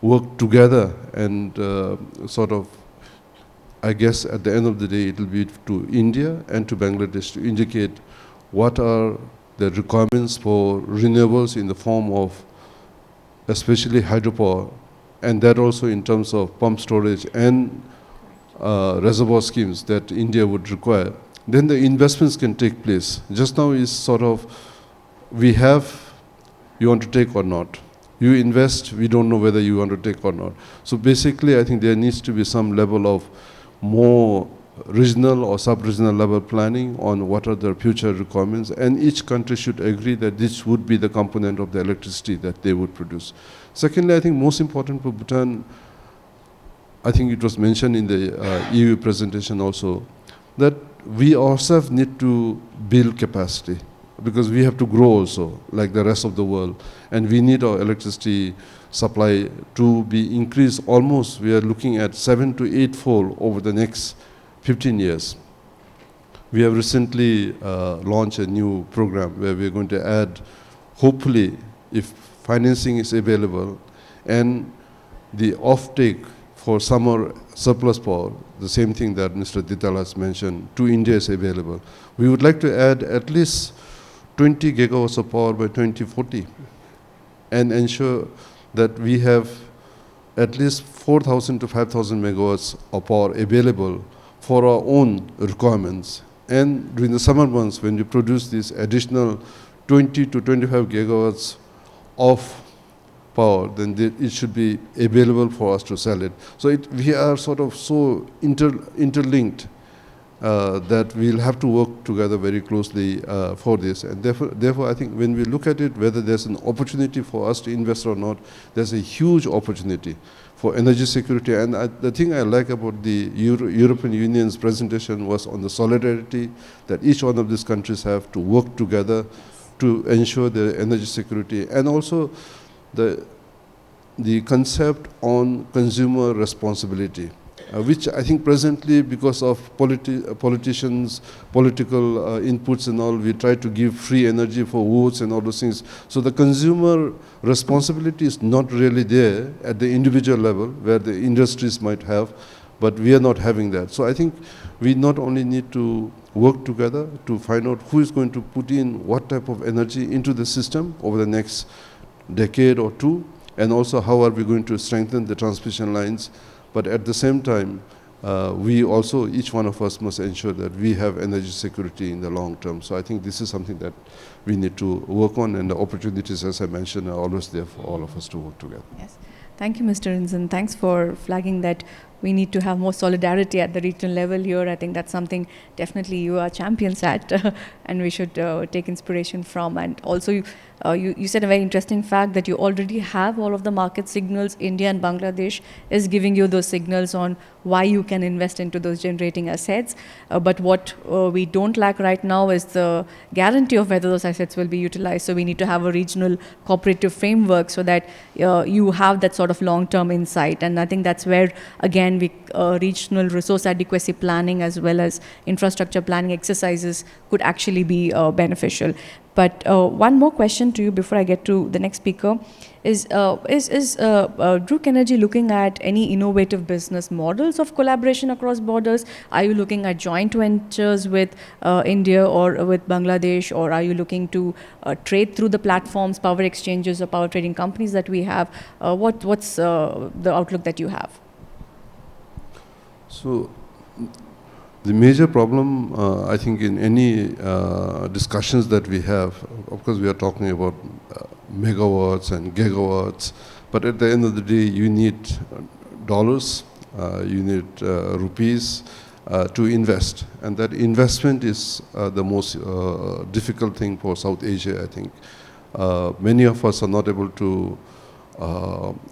work together and sort of, I guess at the end of the day, it will be to India and to Bangladesh to indicate what are the requirements for renewables in the form of especially hydropower, and that also in terms of pump storage and reservoir schemes that India would require. Then the investments can take place. Just now is sort of, we have, you want to take or not. You invest, we don't know whether you want to take or not. So basically, I think there needs to be some level of more regional or sub-regional level planning on what are the future requirements, and each country should agree that this would be the component of the electricity that they would produce. Secondly, I think most important for Bhutan, I think it was mentioned in the EU presentation also, that we ourselves need to build capacity, because we have to grow also, like the rest of the world, and we need our electricity supply to be increased almost, we are looking at 7 to 8-fold over the next 15 years. We have recently launched a new program where we are going to add, hopefully, if financing is available and the offtake for summer surplus power, the same thing that Mr. Dittal has mentioned, to India is available. We would like to add at least 20 gigawatts of power by 2040 and ensure that we have at least 4,000 to 5,000 megawatts of power available for our own requirements. And during the summer months, when we produce this additional 20 to 25 gigawatts of power, then it should be available for us to sell it. So we are sort of so interlinked that we'll have to work together very closely for this. And therefore, I think when we look at it, whether there's an opportunity for us to invest or not, there's a huge opportunity for energy security. And the thing I like about the European Union's presentation was on the solidarity that each one of these countries have to work together to ensure their energy security, and also the concept on consumer responsibility, which I think presently, because of politicians, political inputs and all, we try to give free energy for votes and all those things. So the consumer responsibility is not really there at the individual level, where the industries might have. but we are not having that. So I think we not only need to work together to find out who is going to put in what type of energy into the system over the next decade or two, and also how are we going to strengthen the transmission lines. But at the same time, we also, each one of us must ensure that we have energy security in the long term. So I think this is something that we need to work on, and the opportunities, as I mentioned, are always there for all of us to work together. Yes. Thank you, Mr. Rinzan. Thanks for flagging that we need to have more solidarity at the regional level here. I think that's something definitely you are champions at, and we should take inspiration from. And also, you said a very interesting fact that you already have all of the market signals. India and Bangladesh is giving you those signals on why you can invest into those generating assets. But what we don't lack right now is the guarantee of whether those assets will be utilized. So we need to have a regional cooperative framework so that you have that sort of long-term insight. And I think that's where, again, regional resource adequacy planning as well as infrastructure planning exercises could actually be beneficial. But one more question to you before I get to the next speaker is Druk Energy looking at any innovative business models of collaboration across borders? Are you looking at joint ventures with India or with Bangladesh, or are you looking to trade through the platforms, power exchanges or power trading companies that we have? What's the outlook that you have? So the major problem, I think, in any discussions that we have, of course, we are talking about megawatts and gigawatts, but at the end of the day, you need dollars, you need rupees to invest. And that investment is the most difficult thing for South Asia, I think. Many of us are not able to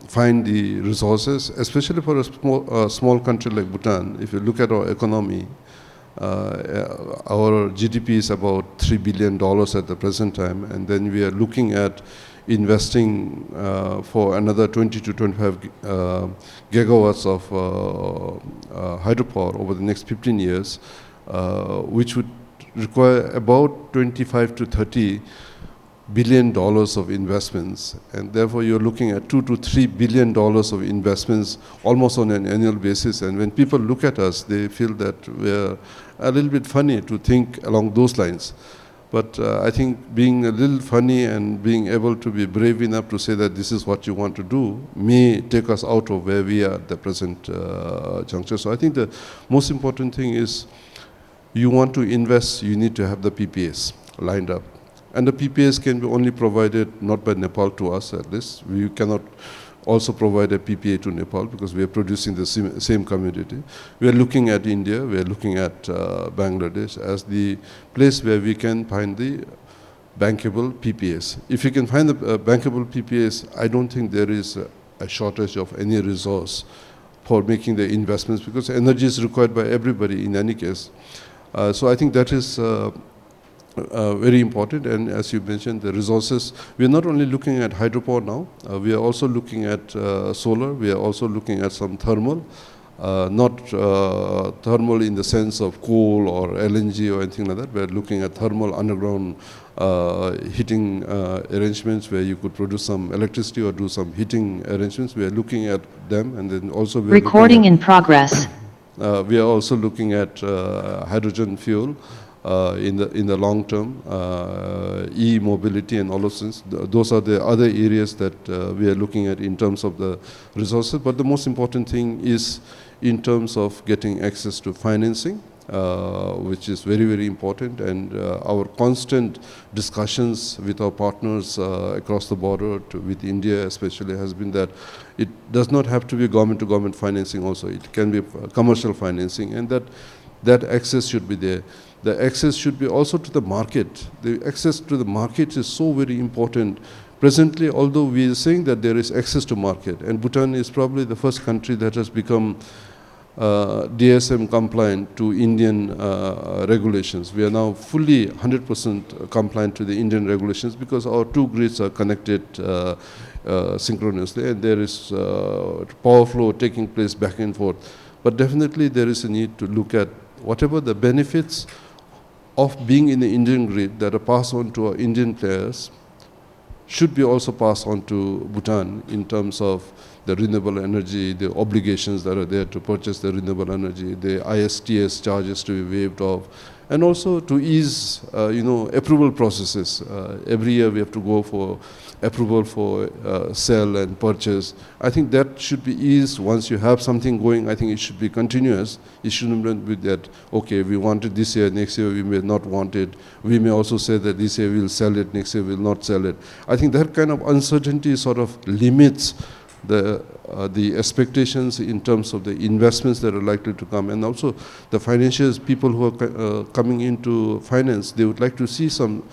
find the resources, especially for a small country like Bhutan. If you look at our economy, our GDP is about $3 billion at the present time, and then we are looking at investing for another 20 to 25 gigawatts of hydropower over the next 15 years, which would require about 25 to 30 billion dollars of investments, and therefore you're looking at $2 to $3 billion of investments almost on an annual basis. And when people look at us, they feel that we're a little bit funny to think along those lines. But I think being a little funny and being able to be brave enough to say that this is what you want to do may take us out of where we are at the present juncture. So I think the most important thing is, you want to invest, you need to have the PPAs lined up. And the PPAs can be only provided not by Nepal to us, at least. We cannot also provide a PPA to Nepal because we are producing the same commodity. We are looking at India, we are looking at Bangladesh as the place where we can find the bankable PPAs. If you can find the bankable PPAs, I don't think there is a shortage of any resource for making the investments, because energy is required by everybody in any case. So I think that is very important. And as you mentioned, the resources, we are not only looking at hydropower now, we are also looking at solar, we are also looking at some thermal, not thermal in the sense of coal or LNG or anything like that. We are looking at thermal underground heating arrangements where you could produce some electricity or do some heating arrangements. We are looking at them, and then also we are recording in progress. We are also looking at hydrogen fuel in the long term, e-mobility and all of things. Those are the other areas that we are looking at in terms of the resources. But the most important thing is in terms of getting access to financing, which is very, very important. And our constant discussions with our partners across the border, with India especially, has been that it does not have to be government-to-government financing also. It can be commercial financing, and that access should be there. The access should be also to the market. The access to the market is so very important. Presently, although we are saying that there is access to market, and Bhutan is probably the first country that has become DSM compliant to Indian regulations. We are now fully 100% compliant to the Indian regulations because our two grids are connected synchronously, and there is power flow taking place back and forth. But definitely there is a need to look at whatever the benefits of being in the Indian grid that are passed on to our Indian players should be also passed on to Bhutan in terms of the renewable energy, the obligations that are there to purchase the renewable energy, the ISTS charges to be waived off, and also to ease, approval processes. Every year we have to go for approval for sell and purchase. I think that should be eased once you have something going. I think it should be continuous. It shouldn't be that, okay, we want it this year, next year we may not want it. We may also say that this year we'll sell it, next year we'll not sell it. I think that kind of uncertainty sort of limits the expectations in terms of the investments that are likely to come, and also the financiers, people who are coming into finance, they would like to see some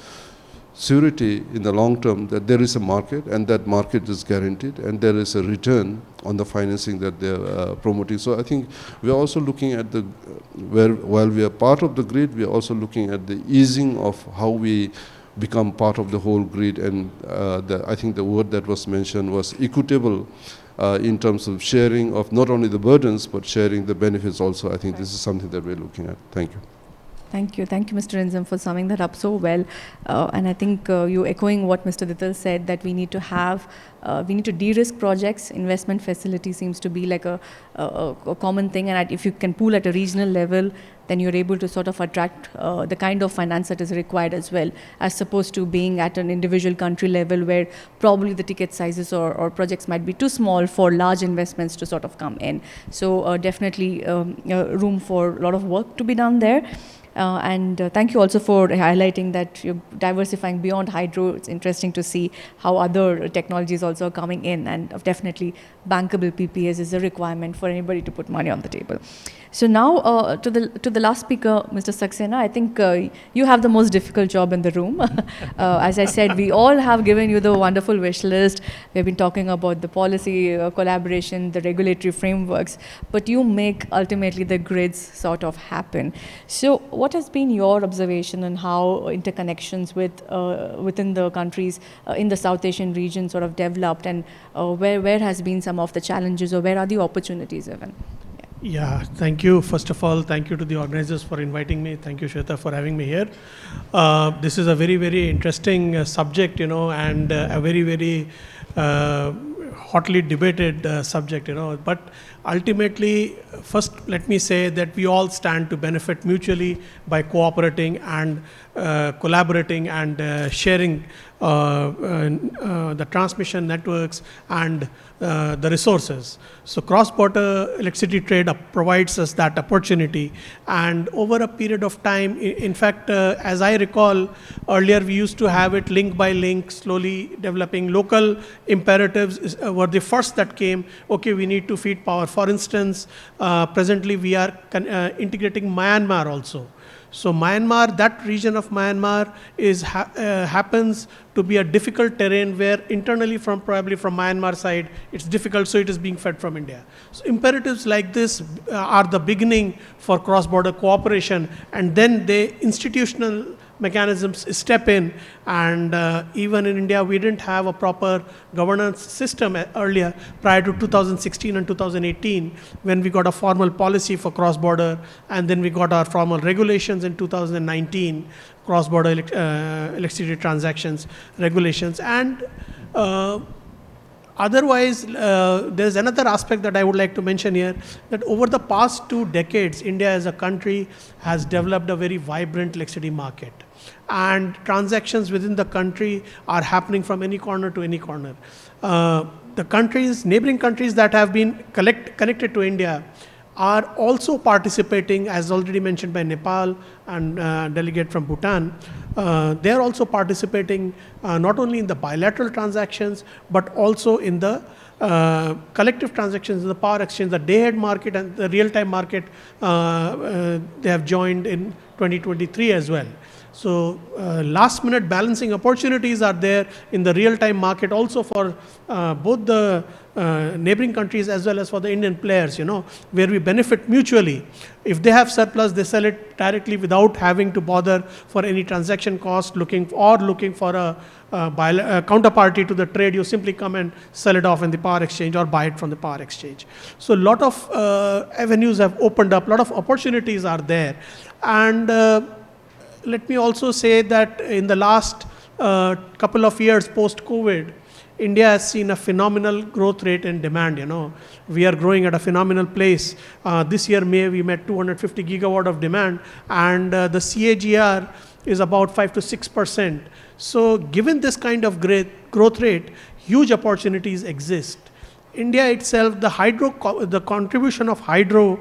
surety in the long term that there is a market and that market is guaranteed and there is a return on the financing that they're promoting. So I think we are also looking at while we are part of the grid, we are also looking at the easing of how we become part of the whole grid, and I think the word that was mentioned was equitable in terms of sharing of not only the burdens but sharing the benefits also. I think this is something that we're looking at. Thank you. Thank you, Mr. Inzam, for summing that up so well. And I think you echoing what Mr. Dittal said, that we need to de-risk projects. Investment facility seems to be like a common thing, and if you can pool at a regional level, then you're able to sort of attract the kind of finance that is required as well, as opposed to being at an individual country level where probably the ticket sizes or projects might be too small for large investments to sort of come in. So definitely room for a lot of work to be done there. And thank you also for highlighting that you're diversifying beyond hydro. It's interesting to see how other technologies also are coming in, and definitely bankable PPAs is a requirement for anybody to put money on the table. So now to the last speaker, Mr. Saxena, I think you have the most difficult job in the room. As I said, we all have given you the wonderful wish list. We've been talking about the policy collaboration, the regulatory frameworks, but you make ultimately the grids sort of happen. So what has been your observation on how interconnections within the countries in the South Asian region sort of developed, and where has been some of the challenges, or where are the opportunities even? Yeah, thank you. First of all, thank you to the organizers for inviting me. Thank you, Shweta, for having me here. This is a very, very interesting subject, and a very, very hotly debated subject, But ultimately, first, let me say that we all stand to benefit mutually by cooperating and collaborating and sharing the transmission networks and the resources. So cross-border electricity trade provides us that opportunity, and over a period of time, in fact, as I recall, earlier we used to have it link by link, slowly developing. Local imperatives were the first that came. Okay, we need to feed power. For instance, presently we are integrating Myanmar also. So Myanmar, that region of Myanmar happens to be a difficult terrain where internally probably from Myanmar side, it's difficult, so it is being fed from India. So imperatives like this are the beginning for cross-border cooperation, and then the institutional mechanisms step in, and even in India, we didn't have a proper governance system earlier, prior to 2016 and 2018, when we got a formal policy for cross-border, and then we got our formal regulations in 2019, cross-border electricity transactions regulations. And otherwise, there's another aspect that I would like to mention here, that over the past 2 decades, India as a country has developed a very vibrant electricity market. And transactions within the country are happening from any corner to any corner. The neighboring countries that have been connected to India are also participating, as already mentioned by Nepal and delegate from Bhutan. They are also participating not only in the bilateral transactions, but also in the collective transactions in the power exchange, the day-ahead market and the real-time market. They have joined in 2023 as well. So last-minute balancing opportunities are there in the real-time market also for both the neighboring countries as well as for the Indian players, where we benefit mutually. If they have surplus, they sell it directly without having to bother for any transaction cost, looking for a counterparty to the trade. You simply come and sell it off in the power exchange or buy it from the power exchange. So a lot of avenues have opened up, a lot of opportunities are there. And let me also say that in the last couple of years post-COVID, India has seen a phenomenal growth rate in demand. We are growing at a phenomenal place. This year, May, we met 250 gigawatt of demand, and the CAGR is about 5 to 6%. So given this kind of growth rate, huge opportunities exist. India itself, the contribution of hydro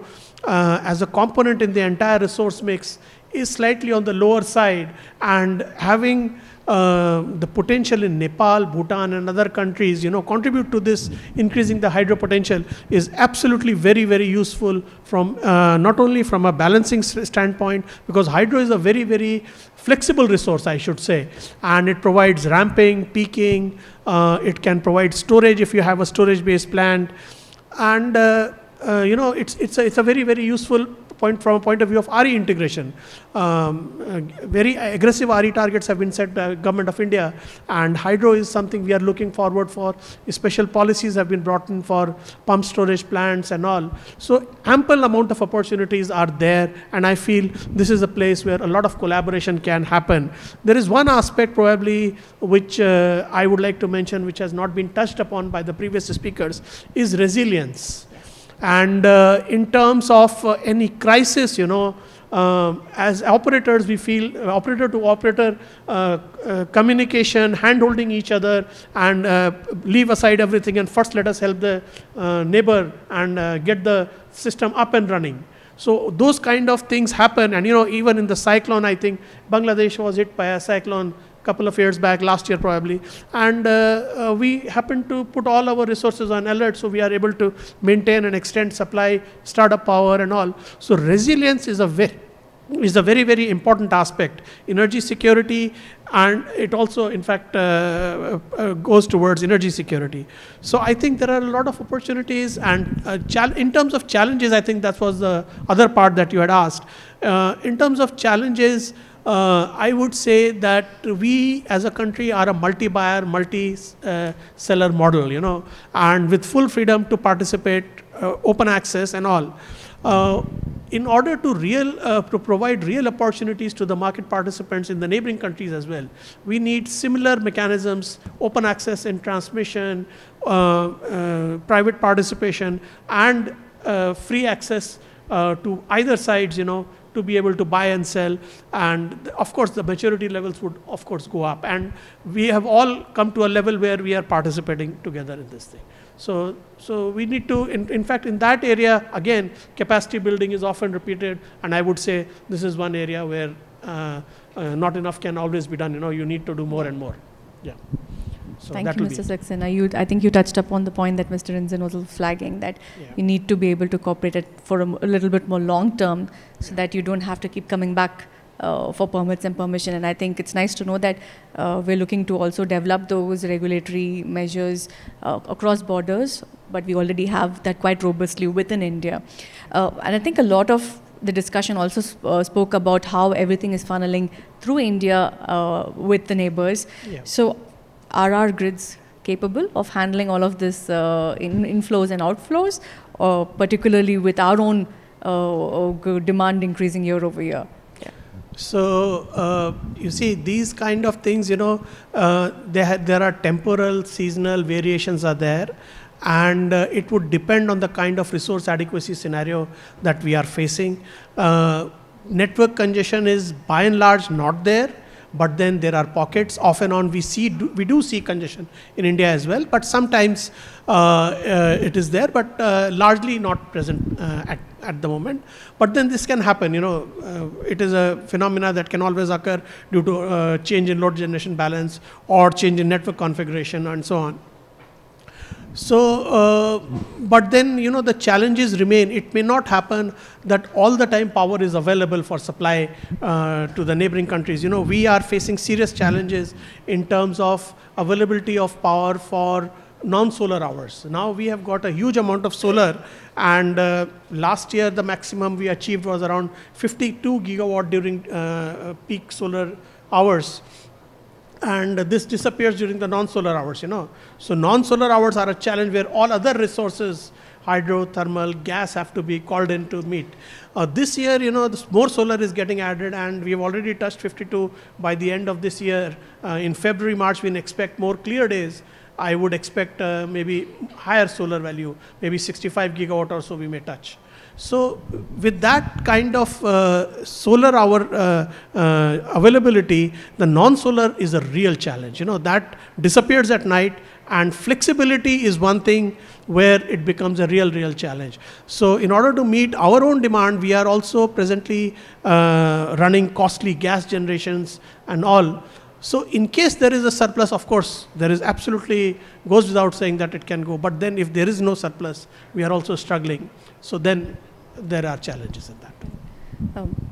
as a component in the entire resource mix is slightly on the lower side, and having the potential in Nepal, Bhutan and other countries, contribute to this increasing the hydro potential is absolutely very, very useful from not only from a balancing standpoint, because hydro is a very, very flexible resource, I should say, and it provides ramping, peaking, it can provide storage if you have a storage-based plant, and it's a very, very useful point from a point of view of RE integration. Very aggressive RE targets have been set by the Government of India, and hydro is something we are looking forward for. Special policies have been brought in for pump storage plants and all. So ample amount of opportunities are there, and I feel this is a place where a lot of collaboration can happen. There is one aspect probably which I would like to mention, which has not been touched upon by the previous speakers, is resilience. And in terms of any crisis, as operators, we feel operator to operator communication, hand-holding each other, and leave aside everything and first let us help the neighbor and get the system up and running. So those kind of things happen, and even in the cyclone, I think Bangladesh was hit by a cyclone couple of years back, last year probably, and we happened to put all our resources on alert, so we are able to maintain and extend supply, startup power and all. So resilience is a very, very important aspect. Energy security, and it also in fact goes towards energy security. So I think there are a lot of opportunities, and in terms of challenges, I think that was the other part that you had asked. In terms of challenges, I would say that we as a country are a multi-buyer, multi-seller model, and with full freedom to participate, open access and all. In order to provide real opportunities to the market participants in the neighboring countries as well, we need similar mechanisms, open access in transmission, private participation, and free access to either sides, to be able to buy and sell, and of course the maturity levels would of course go up, and we have all come to a level where we are participating together in this thing. So we need to, in fact, in that area, again, capacity building is often repeated, and I would say this is one area where not enough can always be done. You need to do more and more. Yeah. So thank you, Mr. Saxena. I think you touched upon the point that Mr. Rinzan was flagging, that you need to be able to cooperate it for a little bit more long term, so that you don't have to keep coming back for permits and permission. And I think it's nice to know that we're looking to also develop those regulatory measures across borders, but we already have that quite robustly within India. And I think a lot of the discussion also spoke about how everything is funneling through India with the neighbors. Yeah. So are our grids capable of handling all of this inflows and outflows, particularly with our own demand increasing year over year? Yeah. So you see, these kind of things, there are temporal, seasonal variations are there, and it would depend on the kind of resource adequacy scenario that we are facing. Network congestion is by and large not there, but then there are pockets. Off and on we do see congestion in India as well, but sometimes it is there, but largely not present at the moment. But then this can happen, it is a phenomena that can always occur due to change in load generation balance or change in network configuration and so on. So, but then, the challenges remain. It may not happen that all the time power is available for supply to the neighboring countries. We are facing serious challenges in terms of availability of power for non-solar hours. Now we have got a huge amount of solar, and last year the maximum we achieved was around 52 gigawatt during peak solar hours. And this disappears during the non-solar hours, So non-solar hours are a challenge where all other resources, hydro, thermal, gas, have to be called in to meet. This year, more solar is getting added, and we have already touched 52 by the end of this year. In February, March, we expect more clear days. I would expect maybe higher solar value, maybe 65 gigawatt or so we may touch. So with that kind of solar hour availability, the non-solar is a real challenge. That disappears at night, and flexibility is one thing where it becomes a real challenge. So in order to meet our own demand, we are also presently running costly gas generations and all. So in case there is a surplus, of course, there is absolutely, goes without saying that it can go. But then if there is no surplus, we are also struggling. So then there are challenges in that.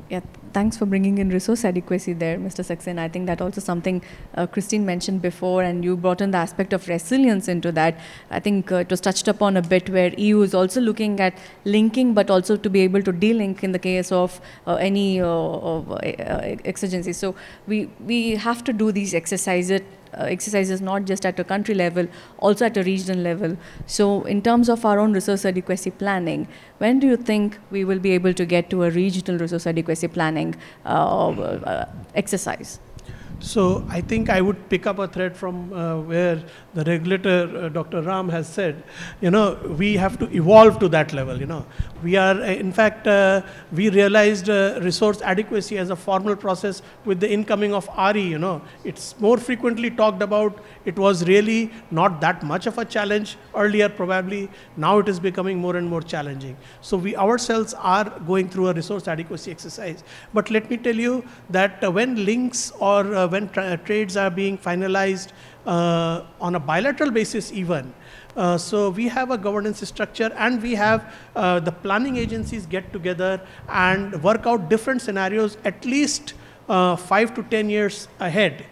Yeah, thanks for bringing in resource adequacy there, Mr. Saxena. I think that also something Christine mentioned before, and you brought in the aspect of resilience into that. I think it was touched upon a bit where EU is also looking at linking, but also to be able to de-link in the case of any exigency. So we have to do these exercises not just at a country level, also at a regional level. So in terms of our own resource adequacy planning, when do you think we will be able to get to a regional resource adequacy planning exercise? So I think I would pick up a thread from where the regulator, Dr. Ram, has said, we have to evolve to that level. We are, in fact, we realized resource adequacy as a formal process with the incoming of RE. It's more frequently talked about. It was really not that much of a challenge earlier, probably. Now it is becoming more and more challenging. So we ourselves are going through a resource adequacy exercise. But let me tell you that when links or when trades are being finalized on a bilateral basis even, so we have a governance structure, and we have the planning agencies get together and work out different scenarios at least 5 to 10 years ahead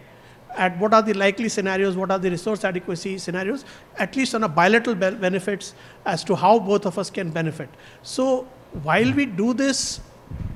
at what are the likely scenarios, what are the resource adequacy scenarios, at least on a bilateral benefits as to how both of us can benefit. So while we do this,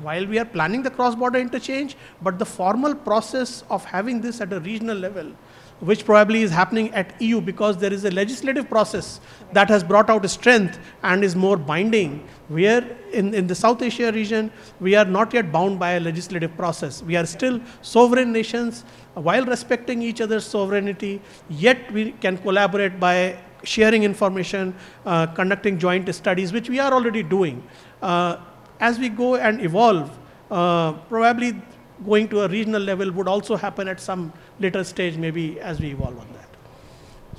while we are planning the cross-border interchange, but the formal process of having this at a regional level, which probably is happening at EU because there is a legislative process that has brought out strength and is more binding. Where in the South Asia region, we are not yet bound by a legislative process. We are still sovereign nations while respecting each other's sovereignty, yet we can collaborate by sharing information, conducting joint studies, which we are already doing. As we go and evolve, probably going to a regional level would also happen at some later stage, maybe as we evolve on that.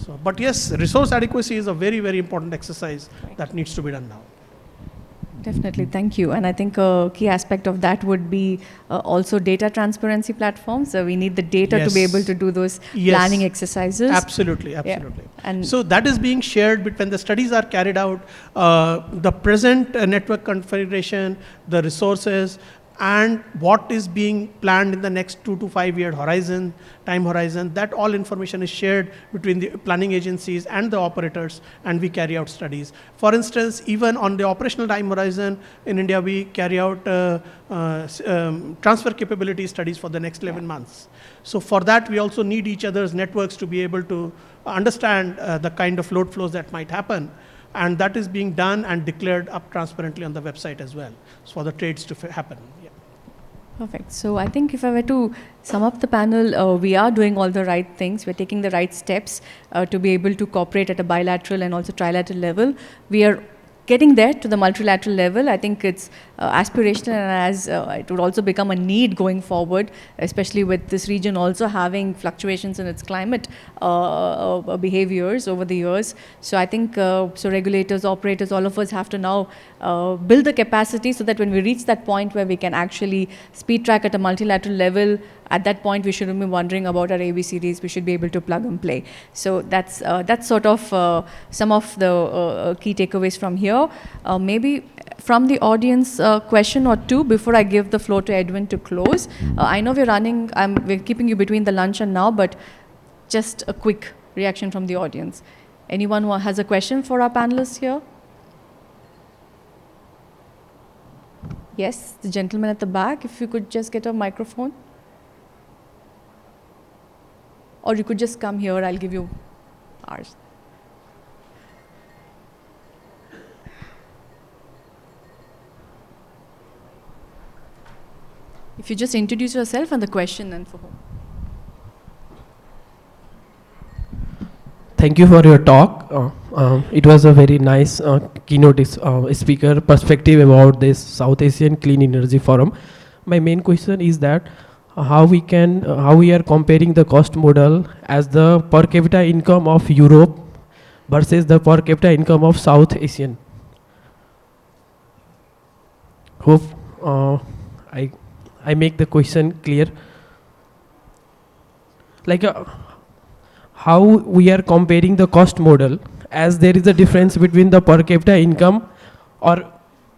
So, but yes, resource adequacy is a very important exercise that needs to be done now. Definitely, thank you. And I think a key aspect of that would be also data transparency platforms. So we need the data to be able to do those planning exercises. Absolutely. Yeah. And so that is being shared when the studies are carried out, the present network configuration, the resources, and what is being planned in the next 2 to 5 year time horizon, that all information is shared between the planning agencies and the operators, and we carry out studies. For instance, even on the operational time horizon in India, we carry out transfer capability studies for the next 11 months. So for that, we also need each other's networks to be able to understand the kind of load flows that might happen. And that is being done and declared up transparently on the website as well, so for the trades to happen. Yeah. Perfect. So I think if I were to sum up the panel, we are doing all the right things. We're taking the right steps to be able to cooperate at a bilateral and also trilateral level. We are getting there to the multilateral level. I think it's aspirational, and as it would also become a need going forward, especially with this region also having fluctuations in its climate behaviors over the years. So I think so regulators, operators, all of us have to now build the capacity so that when we reach that point where we can actually speed track at a multilateral level, at that point we shouldn't be wondering about our ABCDs. We should be able to plug and play. So that's sort of some of the key takeaways from here. Maybe from the audience, question or two before I give the floor to Edwin to close. I know we're keeping you between the lunch and now, but just a quick reaction from the audience. Anyone who has a question for our panelists here? Yes, the gentleman at the back, if you could just get a microphone. Or you could just come here, I'll give you ours. If you just introduce yourself and the question and for whom. Thank you for your talk. It was a very nice keynote speaker perspective about this South Asian Clean Energy Forum. My main question is that how we are comparing the cost model as the per capita income of Europe versus the per capita income of South Asian. Hope I make the question clear. Like how we are comparing the cost model as there is a difference between the per capita income or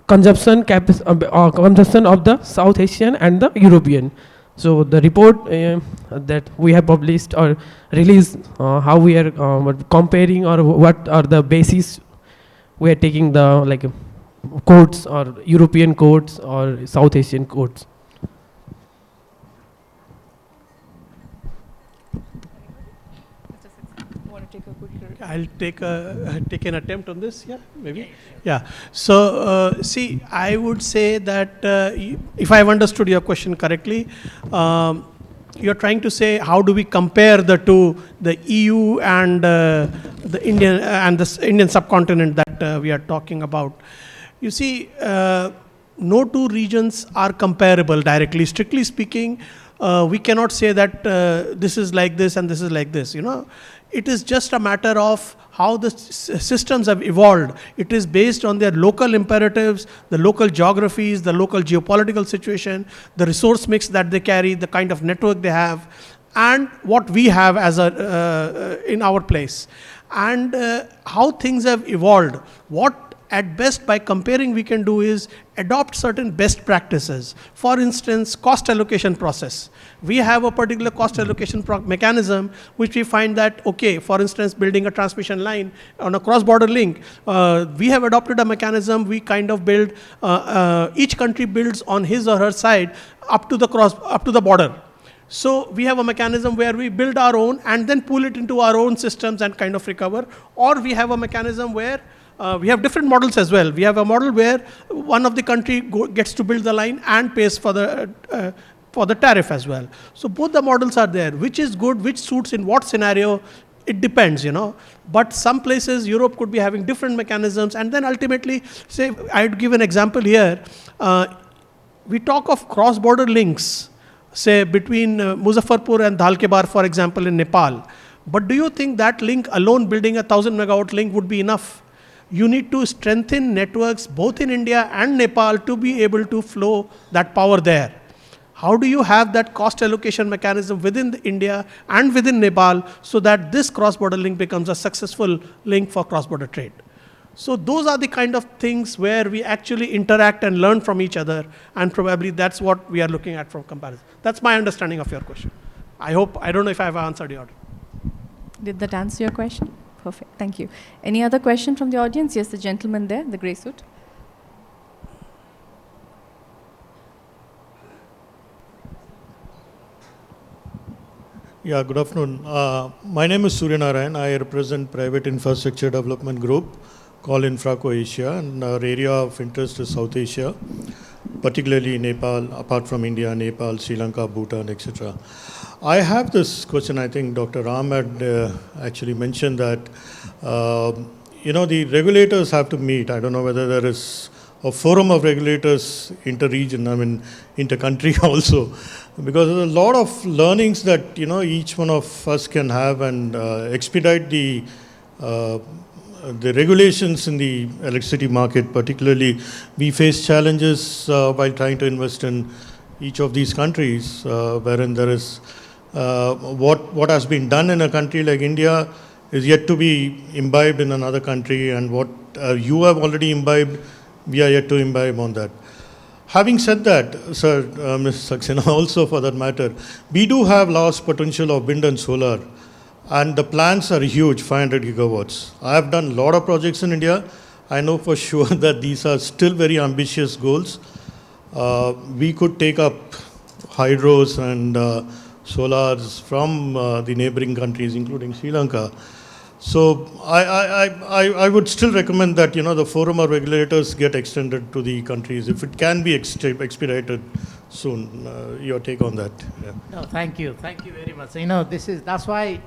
consumption of the South Asian and the European. So the report that we have published or released, how we are comparing or what are the basis we are taking the like codes or European codes or South Asian codes. I'll take an attempt on this. Yeah, maybe. Yeah. So see, I would say that if I've understood your question correctly, you're trying to say how do we compare the two, the EU and the Indian subcontinent that we are talking about. You see, no two regions are comparable directly. Strictly speaking, we cannot say that this is like this and this is like this. You know, it is just a matter of how the systems have evolved. It is based on their local imperatives, the local geographies, the local geopolitical situation, the resource mix that they carry, the kind of network they have, and what we have as in our place, and how things have evolved. What at best by comparing we can do is adopt certain best practices. For instance, cost allocation process. We have a particular cost allocation mechanism which we find that, okay, for instance, building a transmission line on a cross-border link, we have adopted a mechanism. We kind of build, each country builds on his or her side up to the border. So we have a mechanism where we build our own and then pull it into our own systems and kind of recover. Or we have a mechanism where we have different models as well. We have a model where one of the country gets to build the line and pays for the tariff as well. So both the models are there. Which is good, which suits in what scenario, it depends, you know. But some places, Europe could be having different mechanisms. And then ultimately, say, I'd give an example here. We talk of cross-border links, say between Muzaffarpur and Dhalkebar, for example, in Nepal. But do you think that link alone, building a 1,000 megawatt link, would be enough? You need to strengthen networks both in India and Nepal to be able to flow that power there. How do you have that cost allocation mechanism within India and within Nepal so that this cross-border link becomes a successful link for cross-border trade? So those are the kind of things where we actually interact and learn from each other, and probably that's what we are looking at from comparison. That's my understanding of your question. I don't know if I have answered your. Did that answer your question? Perfect, thank you. Any other question from the audience? Yes, the gentleman there, the grey suit. Yeah, good afternoon. My name is Surya Narayan. I represent Private Infrastructure Development Group called Infraco Asia, and our area of interest is South Asia, particularly Nepal, apart from India, Nepal, Sri Lanka, Bhutan, etc. I have this question. I think Dr. Ram had actually mentioned that, the regulators have to meet. I don't know whether there is a forum of regulators inter-region, inter-country also, because there's a lot of learnings that, each one of us can have and expedite the regulations in the electricity market. Particularly, we face challenges while trying to invest in each of these countries, wherein there is what has been done in a country like India is yet to be imbibed in another country, and what you have already imbibed, we are yet to imbibe on that. Having said that, sir, Ms. Saxena also for that matter, we do have large potential of wind and solar, and the plans are huge, 500 gigawatts. I have done a lot of projects in India. I know for sure that these are still very ambitious goals. We could take up hydros and solars from the neighboring countries, including Sri Lanka. So I would still recommend that the forum of regulators get extended to the countries if it can be expedited soon. Your take on that? Yeah. No, thank you very much. That's why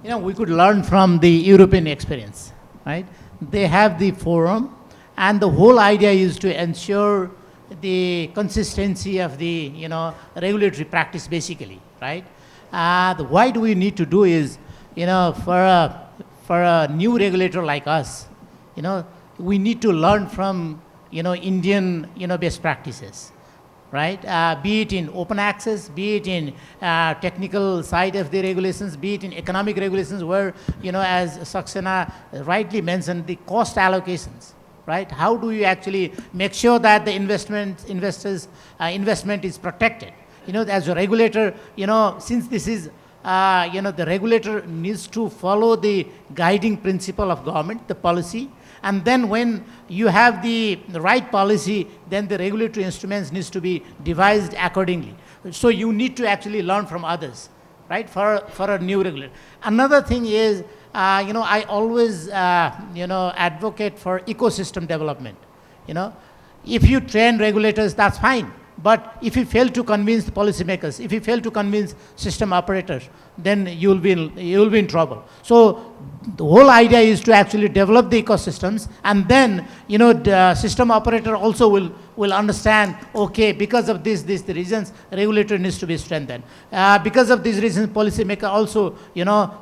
we could learn from the European experience, right? They have the forum, and the whole idea is to ensure the consistency of the, regulatory practice, basically, right? Why do we need to do is, for a new regulator like us, we need to learn from, Indian, best practices, right? Be it in open access, be it in technical side of the regulations, be it in economic regulations where, as Saxena rightly mentioned, the cost allocations, right? How do you actually make sure that the investment is protected? As a regulator, since this is, the regulator needs to follow the guiding principle of government, the policy, and then when you have the right policy, then the regulatory instruments needs to be devised accordingly. So you need to actually learn from others, right, for a new regulator. Another thing is, I always, advocate for ecosystem development. If you train regulators, that's fine. But if you fail to convince the policymakers, if you fail to convince system operators, then you'll be in trouble. So the whole idea is to actually develop the ecosystems, and then the system operator also will understand, okay, because of the reasons, regulator needs to be strengthened. Because of these reasons, policymaker also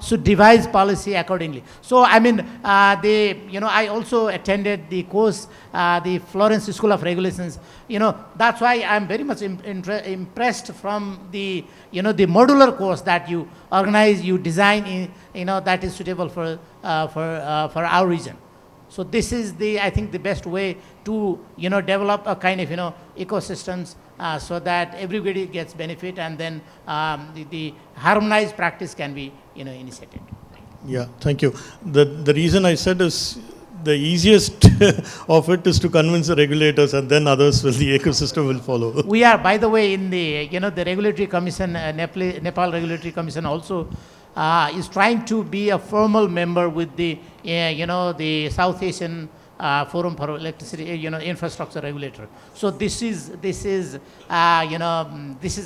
should devise policy accordingly. So I mean, I also attended the course, the Florence School of Regulations. That's why I'm very much impressed from the the modular course that you organize, you design, that is suitable for our region. So this is I think the best way to develop a kind of ecosystems, so that everybody gets benefit, and then the harmonized practice can be initiated. Yeah, thank you. The reason I said is the easiest of it is to convince the regulators, and then others the ecosystem will follow. We are, by the way, in the the Regulatory Commission, Nepal Regulatory Commission also is trying to be a formal member with the the South Asian Forum for Electricity Infrastructure Regulator. So this is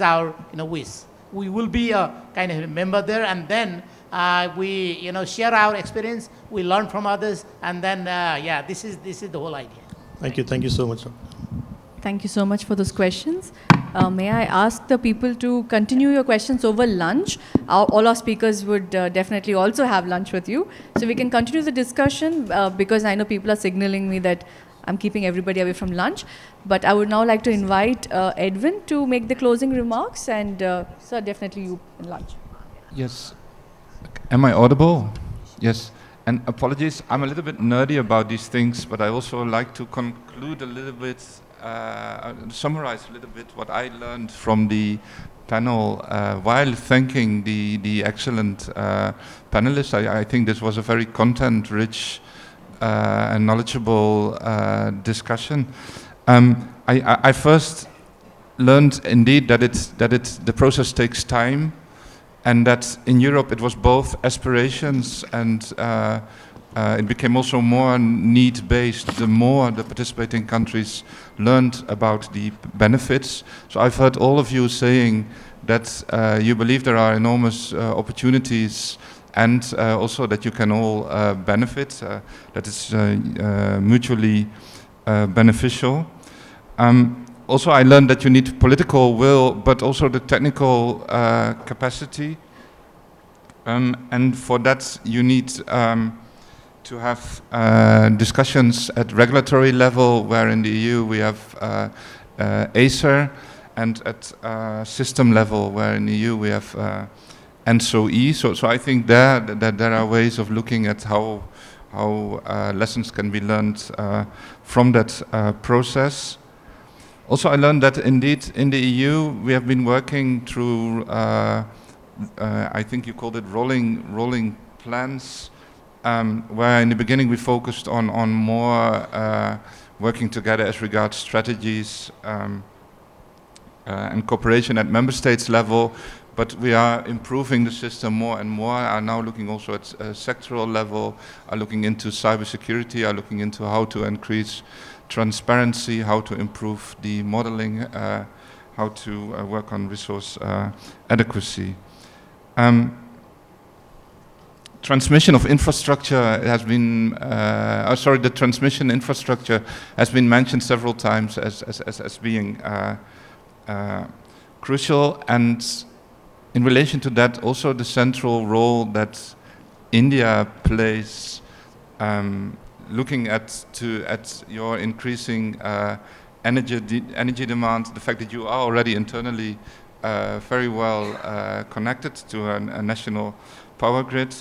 our wish. We will be a kind of a member there, and then we share our experience, we learn from others, and then this is the whole idea. Thank you so much, sir. Thank you so much for those questions. May I ask the people to continue your questions over lunch? All our speakers would definitely also have lunch with you. So we can continue the discussion because I know people are signaling me that I'm keeping everybody away from lunch. But I would now like to invite Edwin to make the closing remarks, and sir, definitely you in lunch. Yes. Am I audible? Yes. And apologies, I'm a little bit nerdy about these things, but I also like to conclude a little bit, summarize a little bit what I learned from the panel while thanking the excellent panelists. I think this was a very content-rich and knowledgeable discussion. I first learned indeed that the process takes time, and that in Europe it was both aspirations and it became also more need-based the more the participating countries learned about the benefits. So I've heard all of you saying that you believe there are enormous opportunities, and also that you can all benefit, that is mutually beneficial. Also, I learned that you need political will, but also the technical capacity. And for that, you need to have discussions at regulatory level, where in the EU we have ACER, and at system level, where in the EU we have ENSO-E. So I think that there are ways of looking at how lessons can be learned from that process. Also, I learned that indeed in the EU we have been working through, I think you called it rolling plans, where in the beginning we focused on more working together as regards strategies and cooperation at member states level, but we are improving the system more and more, are now looking also at sectoral level, are looking into cybersecurity, are looking into how to increase transparency, how to improve the modeling, how to work on resource adequacy. transmission of infrastructure has been, the transmission infrastructure has been mentioned several times as being crucial, and in relation to that, also the central role that India plays, looking at your increasing energy demand, the fact that you are already internally very well connected to a national power grid,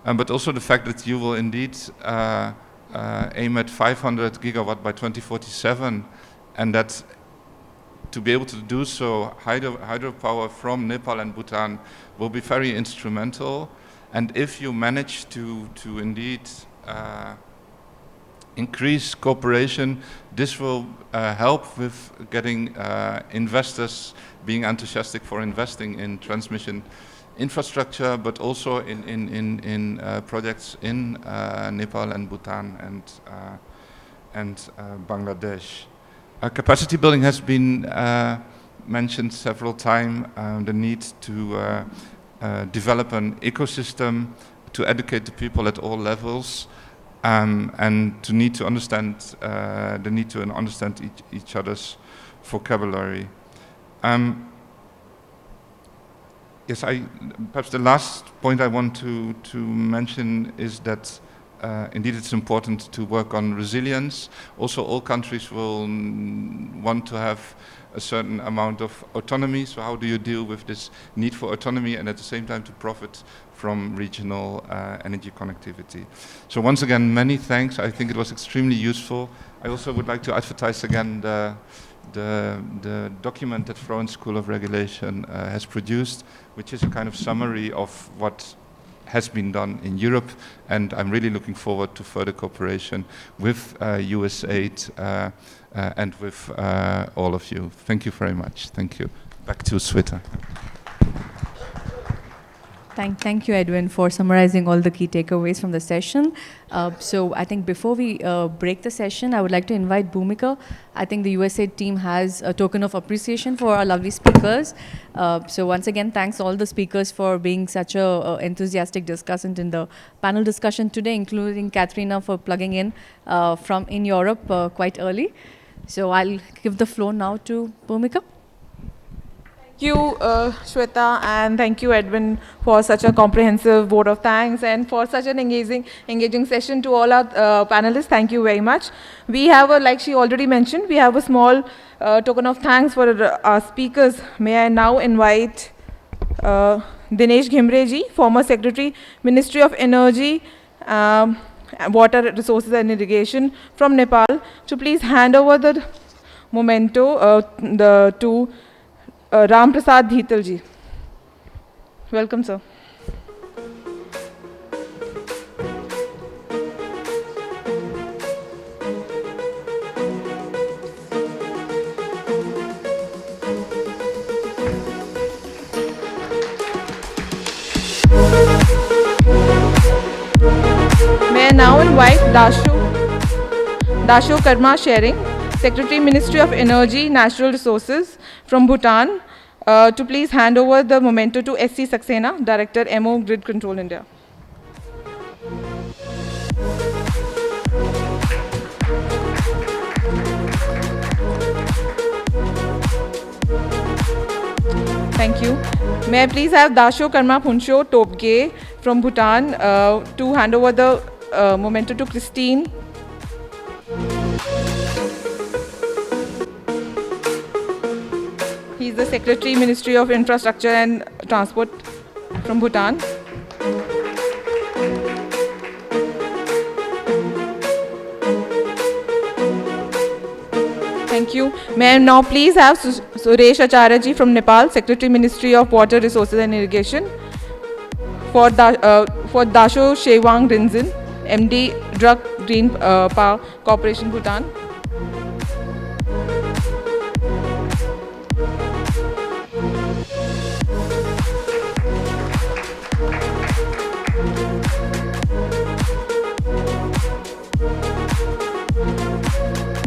but also the fact that you will indeed aim at 500 gigawatt by 2047, and that to be able to do so, hydropower from Nepal and Bhutan will be very instrumental. And if you manage to indeed increase cooperation, this will help with getting investors being enthusiastic for investing in transmission infrastructure, but also in projects in Nepal and Bhutan and Bangladesh. Capacity building has been mentioned several times, the need to develop an ecosystem to educate the people at all levels, and to need to understand the need to understand each other's vocabulary. Yes, perhaps the last point I want to mention is that indeed it's important to work on resilience. Also, all countries will want to have a certain amount of autonomy. So how do you deal with this need for autonomy and at the same time to profit from regional energy connectivity? So once again, many thanks. I think it was extremely useful. I also would like to advertise again the document that Florence School of Regulation has produced, which is a kind of summary of what has been done in Europe, and I'm really looking forward to further cooperation with USAID and with all of you. Thank you very much. Thank you. Back to Sweta. Thank you, Edwin, for summarizing all the key takeaways from the session. So I think before we break the session, I would like to invite Bhumika. I think the USAID team has a token of appreciation for our lovely speakers. So once again, thanks all the speakers for being such a enthusiastic discussant in the panel discussion today, including Katharina for plugging in from in Europe quite early. So I'll give the floor now to Bhumika. Thank you, Shweta, and thank you, Edwin, for such a comprehensive vote of thanks and for such an engaging session to all our panelists. Thank you very much. We have, like she already mentioned, we have a small token of thanks for our speakers. May I now invite Dinesh Ghimre-ji, former Secretary, Ministry of Energy, Water Resources and Irrigation from Nepal, to please hand over the memento to Ram Prasad Dhital ji. Welcome, sir. May I now invite Dasho Karma Sharing, Secretary, Ministry of Energy, Natural Resources from Bhutan, to please hand over the memento to SC Saxena, Director, MO Grid Control India. Thank you. May I please have Dasho Karma Phuncho Topge from Bhutan to hand over the memento to Christine. He is the Secretary, Ministry of Infrastructure and Transport from Bhutan. Thank you. May I now please have Suresh Acharya ji from Nepal, Secretary, Ministry of Water Resources and Irrigation. For Dasho Shewang Rinzin, MD, Drug Green Power Corporation, Bhutan.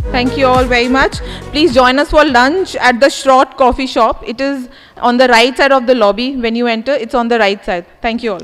Thank you all very much. Please join us for lunch at the Shrott Coffee Shop. It is on the right side of the lobby. When you enter, it's on the right side. Thank you all.